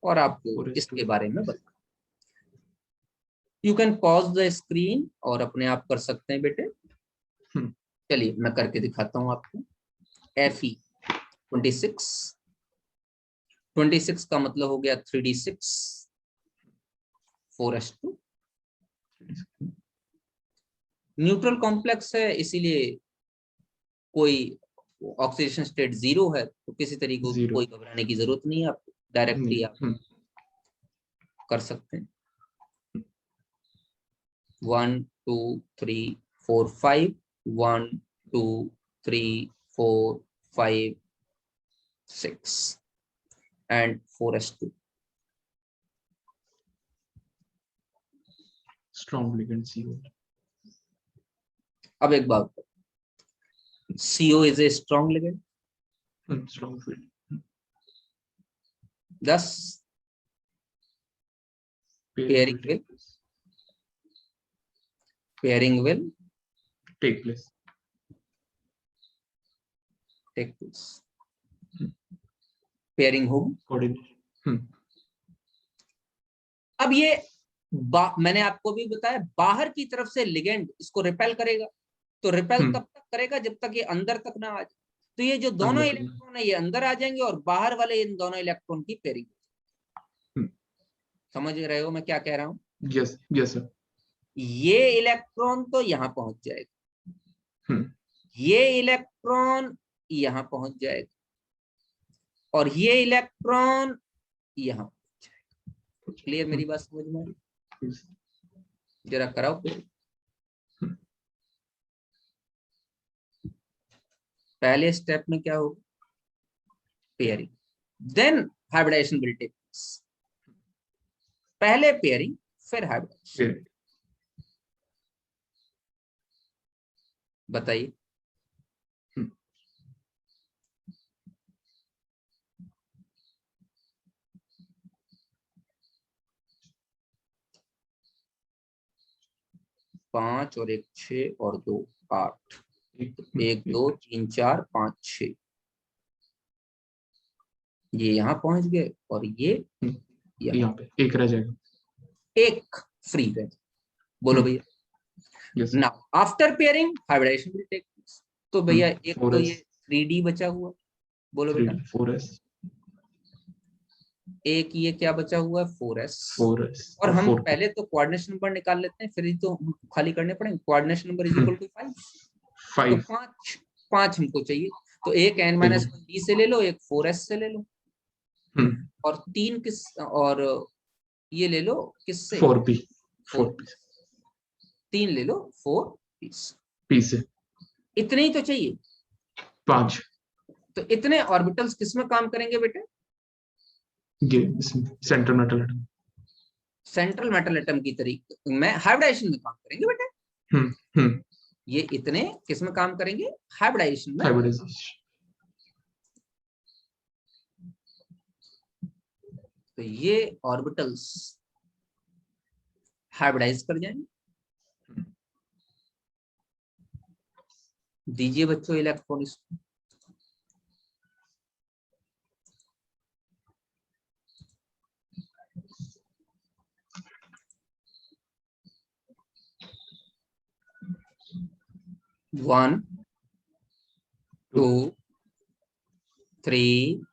और आपको 4s2 इसके बारे में बता। You can pause the screen और अपने आप कर सकते हैं बेटे। चलिए मैं करके दिखाता हूं आपको। Fe 26, 26 का मतलब हो गया 3d6 4s2। न्यूट्रल कॉम्प्लेक्स है, इसीलिए कोई ऑक्सीडेशन स्टेट 0 है, तो किसी तरीके की 0 कोई घबराने की जरूरत नहीं है, आपको डायरेक्टली आप कर सकते हैं। 1 2 3 4 5 1 2 3 4 5 6 and 4s2। Strong ligand CO। अब एक बात, CO is a strong ligand, strong field. thus pairing will take place. take place। pairing whom? Coordination. अब ये मैंने आपको भी बताया, बाहर की तरफ से लिगेंड इसको रिपेल करेगा, तो रिपेल तब तक करेगा जब तक ये अंदर तक ना आ जाए। तो ये जो दोनों इलेक्ट्रॉन है ये अंदर आ जाएंगे और बाहर वाले इन दोनों इलेक्ट्रॉन की पेयरिंग। समझ रहे हो मैं क्या कह रहा हूं? Yes yes sir. ये इलेक्ट्रॉन तो यहां पहुंच जाएगा, ये इलेक्ट्रॉन यहां पहुंच जाएगा और ये इलेक्ट्रॉन यहां पहुंच जाएगा। क्लियर मेरी बात समझ में आ रही? जरा कराओ फिर। पहले स्टेप में क्या होगा? Pairing, then hybridisation will take place. पहले पेयरिंग फिर हाइब्रिडाइजेशन। बताइए। पांच और एक 6 और 2 8, 1 2 3 4 5 6, ये यहाँ पहुंच गए और ये यहाँ पे एक रह जाएगा, एक फ्री रह जाए। बोलो भैया। Yes now after pairing hybridisation will take place. तो भैया एक तो 4s ये 3D बचा हुआ, बोलो बेटा। 4s एक ये क्या बचा हुआ है? 4s। 4s और हम 4p पहले तो कोऑर्डिनेशन नंबर निकाल लेते हैं, फिर ही तो खाली करने पड़ेंगे। Coordination number is equal to 5। तो 5 5 हमको चाहिए, तो एक n-1 से ले लो, एक 4s से ले लो, और 3 किस, और ये ले लो किससे? 4p 4p 3 ले लो 4p। p से इतने ही तो चाहिए। 5 तो इतने ऑर्बिटल्स किस में काम करेंगे बेटे? ये इसमें central metal atom. Central metal atom की तरीके में हाइब्रिडाइजेशन में काम करेंगे बेटे। ये इतने किस में काम करेंगे? हाइब्रिडाइजेशन में। हाइब्रिडाइजेशन। तो ये ऑर्बिटल्स हाइब्रिडाइज कर जाएंगे। दीजिए बच्चों इलेक्ट्रॉन इसको। वन 2 3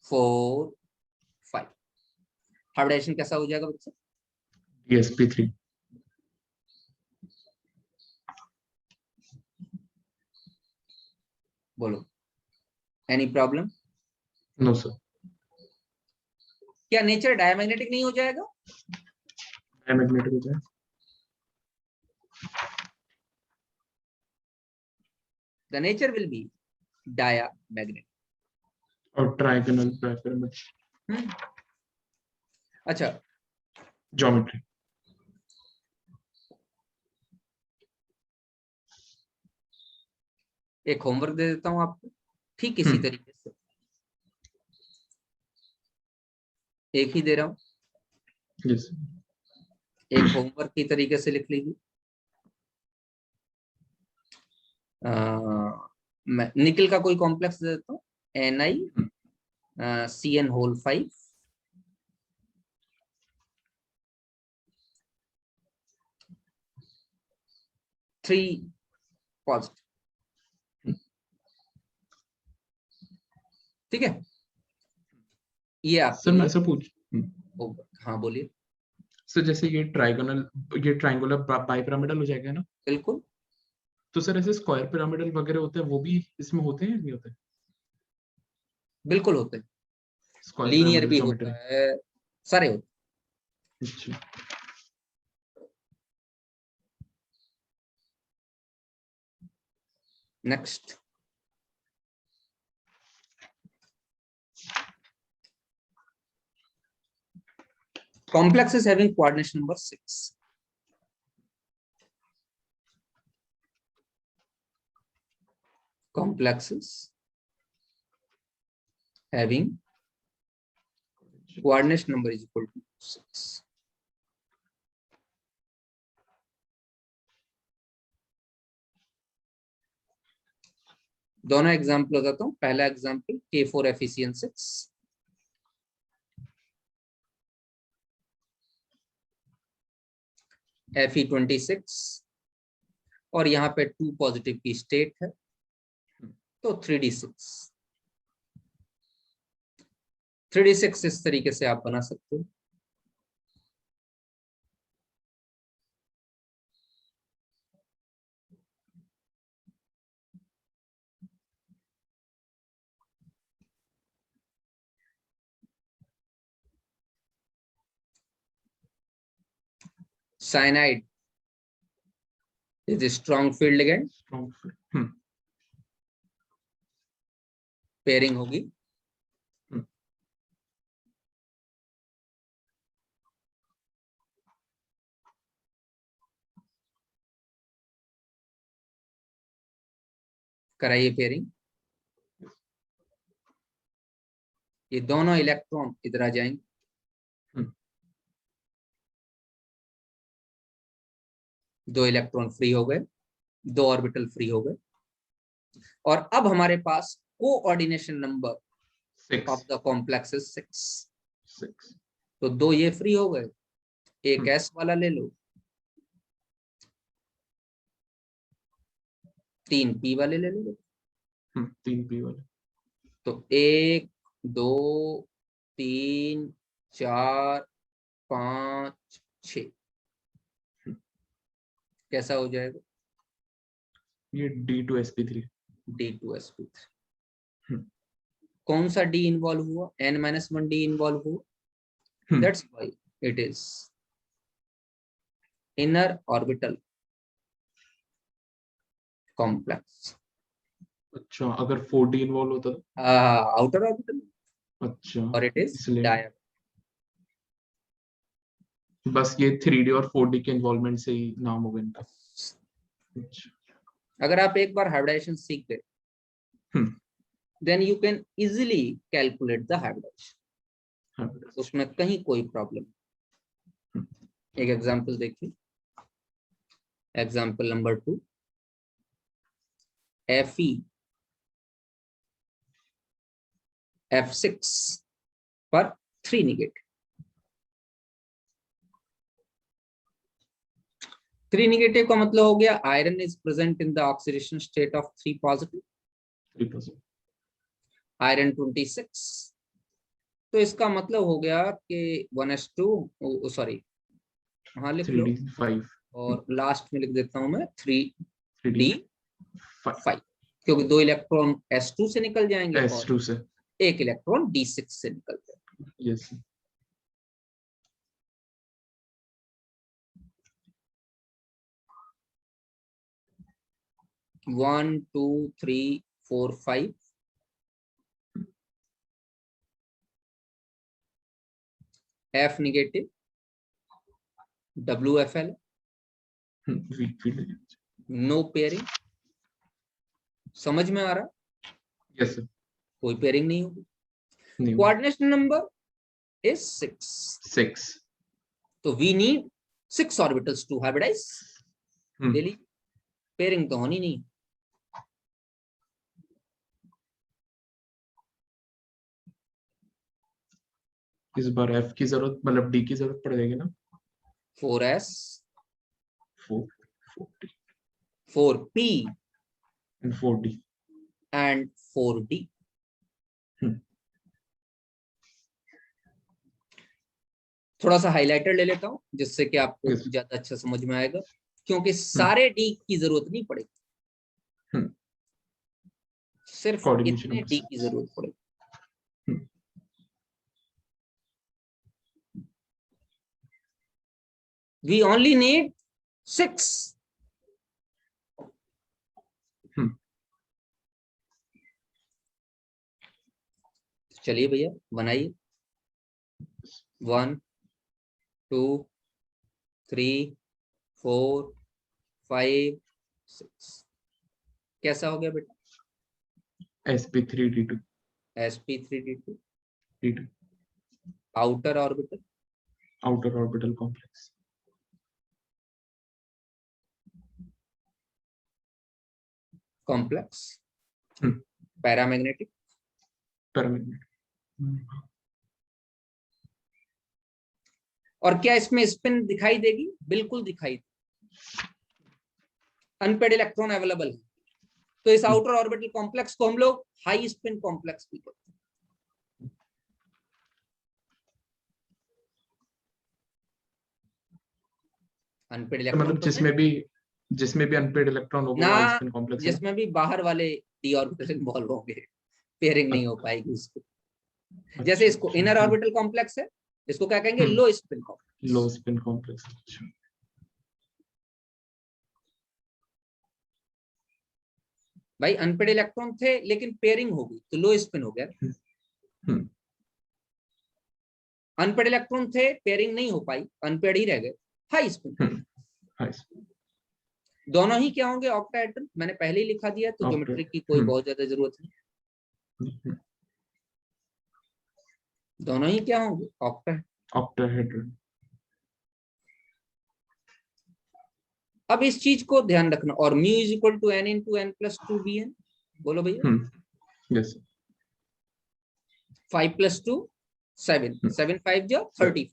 4 5। हाइब्रिडाइजेशन कैसा हो जाएगा बच्चे? sp3 बोलो, एनी प्रॉब्लम? No sir. क्या नेचर डायमैग्नेटिक नहीं हो जाएगा? डायमैग्नेटिक हो जाए। The nature will be diamagnetic. और ट्राइगोनल पिरामिड। अच्छा, ज्योमेट्री। एक होमवर्क दे देता हूं आपको, ठीक इसी तरीके से। एक ही दे रहा हूं। यस एक होमवर्क की तरीके से लिख लीजिए। मैं निकल का कोई कॉम्प्लेक्स दे देता हूँ, NiCN होल 5, थ्री पॉजिटिव। ठीक है, ये आपके सर मैं लिए ऐसा पूछ होमवर्क। हाँ बोलिए। सर जैसे ये ट्राइंगुलर बाइपिरामिडल हो जाएगा ना, बिल्कुल तो सर ऐसे स्क्वायर पिरामिडल वगैरह होते हैं वो भी इसमें होते हैं या नहीं होते? बिल्कुल होते हैं, स्क्वायर लीनियर पिरामिडल भी ज्योमेट्री। होता है, सारे होते अच्छा हैं। Next, complexes having coordination number 6. Complexes having coordination number is equal to 6. दोनों एग्जाम्पल बताता हूँ। पहला एग्जाम्पल K4 एफिशिएंट 6, Fe26 और यहाँ पे 2 पॉजिटिव की स्टेट है, तो 3d6। 3d6 इस तरीके से आप बना सकते हो। Cyanide is a strong field ligand, strong pairing होगी कराइए पेयरिंग। ये दोनों इलेक्ट्रॉन इधर आ जाएंगे, दो इलेक्ट्रॉन फ्री हो गए, दो ऑर्बिटल फ्री हो गए, और अब हमारे पास coordination number of the complex is 6। तो दो ये फ्री हो गए, एक S वाला ले लो, 3 P वाले ले लो। 3p वाले। तो 1 2 3 4 5 6 कैसा हो जाएगा? ये D2sp3। D2sp3। कौन सा D इन्वॉल्व हुआ? N-1 D इन्वॉल्व हुआ। That's why it is inner orbital complex. अच्छा अगर 4d इन्वॉल्व होता तो? आउटर ऑर्बिटल, अच्छा और इट इज इसलिए डायगोनल। बस ये 3d और 4d के इन्वॉल्वमेंट से ही नाम हो गया इनका। अच्छा अगर आप एक बार हाइब्रिडाइजेशन सीख गए, then you can easily calculate the hybridization, उसमें कहीं कोई प्रॉब्लम। एक एग्जांपल देखिए, एग्जांपल नंबर 2, Fe F6 पर 3 नेगेटिव। 3 नेगेटिव का मतलब हो गया iron is present in the oxidation state of 3 positive, 3%। Iron 26। तो इसका मतलब हो गया कि 1s2, सॉरी हाँ लिख लो, 3d5 और लास्ट में लिख देता हूं मैं 3d5 3d5, क्योंकि दो इलेक्ट्रॉन S2 से निकल जाएंगे और S2 से। एक इलेक्ट्रॉन D6 से निकल जाएगा। Yes 1 2 3 4 5 F negative, WFL, weak field. No pairing. समझ में आ रहा? Yes sir. कोई पेयरिंग नहीं होगी। नहीं कोऑर्डिनेशन नंबर इज 6। 6 तो we need 6 orbitals to hybridize. ले लीजिए, पेयरिंग तो होनी नहीं। इस बार F की जरूरत मतलब D की जरूरत पड़ जाएगी ना। 4s 4 4p and 4D। and 4d। थोड़ा सा हाइलाइटर ले लेता हूं जिससे कि आपको Yes. ज्यादा अच्छा समझ में आएगा, क्योंकि सारे डी की जरूरत नहीं पड़ेगी, सिर्फ Coordination इतने of डी की जरूरत पड़ेगी। We only need 6। चलिए भैया बनाइए। 1 2 3 4 5 6। कैसा हो गया बेटा? sp3d2 sp3d2 d2 outer orbital, outer orbital complex। Complex, paramagnetic, paramagnetic. और क्या इसमें स्पिन दिखाई देगी? बिल्कुल दिखाई देगी। अनपेड इलेक्ट्रॉन अवेलेबल है, तो इस आउटर ऑर्बिटल कॉम्प्लेक्स को हम लोग हाई स्पिन कॉम्प्लेक्स भी कहते हैं। अनपेड इलेक्ट्रॉन मतलब तो है जिसमें भी अनपेड इलेक्ट्रॉन होगा ना, वो हाई स्पिन कॉम्प्लेक्स है ना? जिसमें भी बाहर वाले डी ऑर्बिटल इन्वॉल्व होंगे, पेयरिंग नहीं हो पाएगी उसको। जैसे इसको इनर ऑर्बिटल कॉम्प्लेक्स है, इसको क्या कहेंगे? लो स्पिन कॉम्प्लेक्स। लो स्पिन कॉम्प्लेक्स। भाई अनपेड इलेक्ट्रॉन थे लेकिन पेयरिंग हो गई तो लो स्पिन हो गया। अनपेड इलेक्ट्रॉन थे, पेयरिंग नहीं हो पाई, अनपेड ही रह गए, हाई स्पिन। दोनों ही क्या होंगे? ऑक्टाहेड्रल। मैंने पहले ही लिखा दिया, तो ज्योमेट्री की कोई बहुत ज्यादा जरूरत नहीं। दोनों ही क्या होंगे? ऑक्टाहेड्रल। अब इस चीज को ध्यान रखना, और mu is equal to n into n plus 2bn। बोलो भैया। यस। 5 प्लस 2 7, 7 5 जो 35,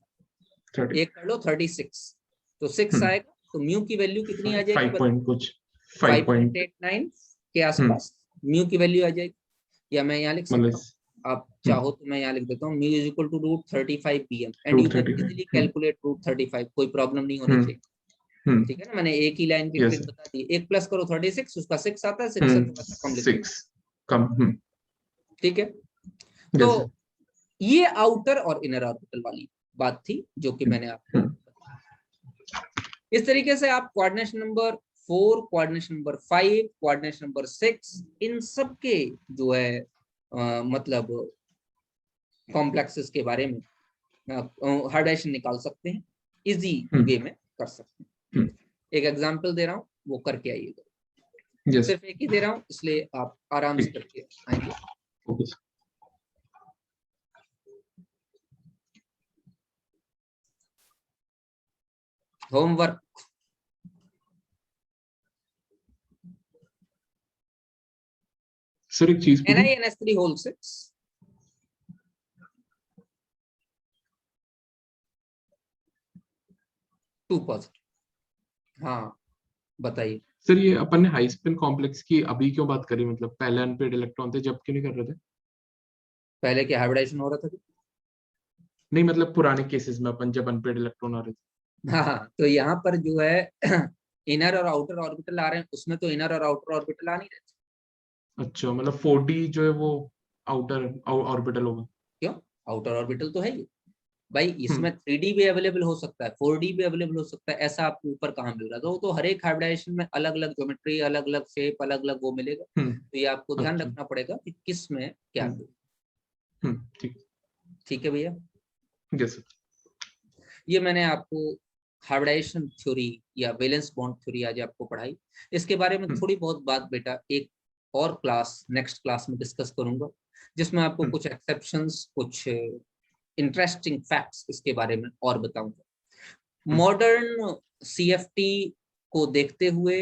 एक कर लो 36, तो 6 आएगा। तो म्यू की वैल्यू कितनी आ जाएगी? 5 पॉइंट कुछ 5.89 के आसपास म्यू की वैल्यू आ जाएगी। या मैं यहाँ लिख सकता हूँ, आप चाहो तो मैं यहाँ लिख देता हूँ, mu is equal to √35 bm and you can easily calculate √35, कोई प्रॉब्लम नहीं होनी चाहिए। ठीक है ना, मैंने एक ही लाइन की ट्रिक बता दी। 1 प्लस करो 36, उसका 6 आता है, 6 से थोड़ा सा कम लिखो। 6 कम। ठीक है, तो ये आउटर और इनर ऑर्बिटल वाली बात थी जो कि मैंने आपको बताया। इस तरीके से आप coordination number 4, coordination number 5, coordination number 6, इन सब के जो है मतलब कॉम्प्लेक्सेस के बारे में हाइब्रिडाइजेशन निकाल सकते हैं, इजी वे में कर सकते हैं। एक एग्जांपल दे रहा हूँ, वो करके आइएगा। सिर्फ एक ही दे रहा हूँ, इसलिए आप आराम से करके आएंगे। होमवर्क, सर एक चीज NiNS3 होल 6 2 पॉजिटिव। हाँ बताइए सर, ये अपन ने हाई स्पिन कॉम्प्लेक्स की अभी क्यों बात करी? मतलब पहले अनपेड इलेक्ट्रॉन थे, जब क्यों नहीं कर रहे थे? पहले क्या हाइब्रिडाइजेशन हो रहा था? नहीं, मतलब पुराने केसेस में अपन जब अनपेड इलेक्ट्रॉन आ रहे थे। हाँ, तो यहाँ पर जो है इनर और आउटर ऑर्बिटल आ रहे हैं, उसमें तो इनर और आउटर ऑर्बिटल आ नहीं रहे। अच्छा, मतलब 4D जो है वो आउटर ऑर्बिटल होगा। क्यों? आउटर ऑर्बिटल तो है ही भाई। इसमें 3D भी अवेलेबल हो सकता है, 4D भी अवेलेबल हो सकता है। ऐसा आपको ऊपर कहाँ मिल रहा था? तो हर एक हाइब्रिडाइजेशन में अलग अलग ज्योमेट्री, अलग अलग शेप, अलग अलग वो मिलेगा। तो ये आपको ध्यान रखना पड़ेगा कि किस में क्या दो। ठीक है भैया। यस। ये मैंने आपको हाइब्रिडाइजेशन थ्योरी या वैलेंस बॉन्ड थ्योरी आज आपको पढ़ाई। इसके बारे में थोड़ी बहुत बात बेटा एक और क्लास, नेक्स्ट क्लास में डिस्कस करूंगा, जिसमें आपको कुछ एक्सेप्शंस, कुछ इंटरेस्टिंग फैक्ट्स इसके बारे में और बताऊंगा। मॉडर्न CFT को देखते हुए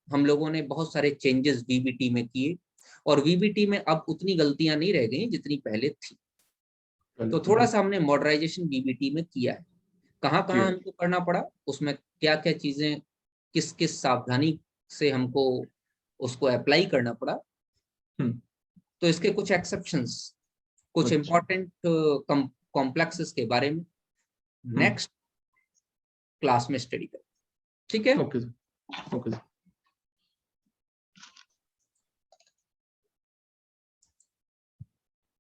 हम लोगों ने बहुत सारे चेंजेस VBT में किए, और VBT में अब उतनी गलतियां नहीं रह गई जितनी पहले थी। तो थोड़ा सा हमने मॉडर्नाइजेशन VBT में किया है। कहाँ कहाँ हमको करना पड़ा, उसमें क्या क्या चीजें, किस किस सावधानी से हमको उसको अप्लाई करना पड़ा। तो इसके कुछ एक्सेप्शंस, कुछ इंपॉर्टेंट कॉम्प्लेक्सेस के बारे में नेक्स्ट क्लास में स्टडी करें। ठीक है। ओके।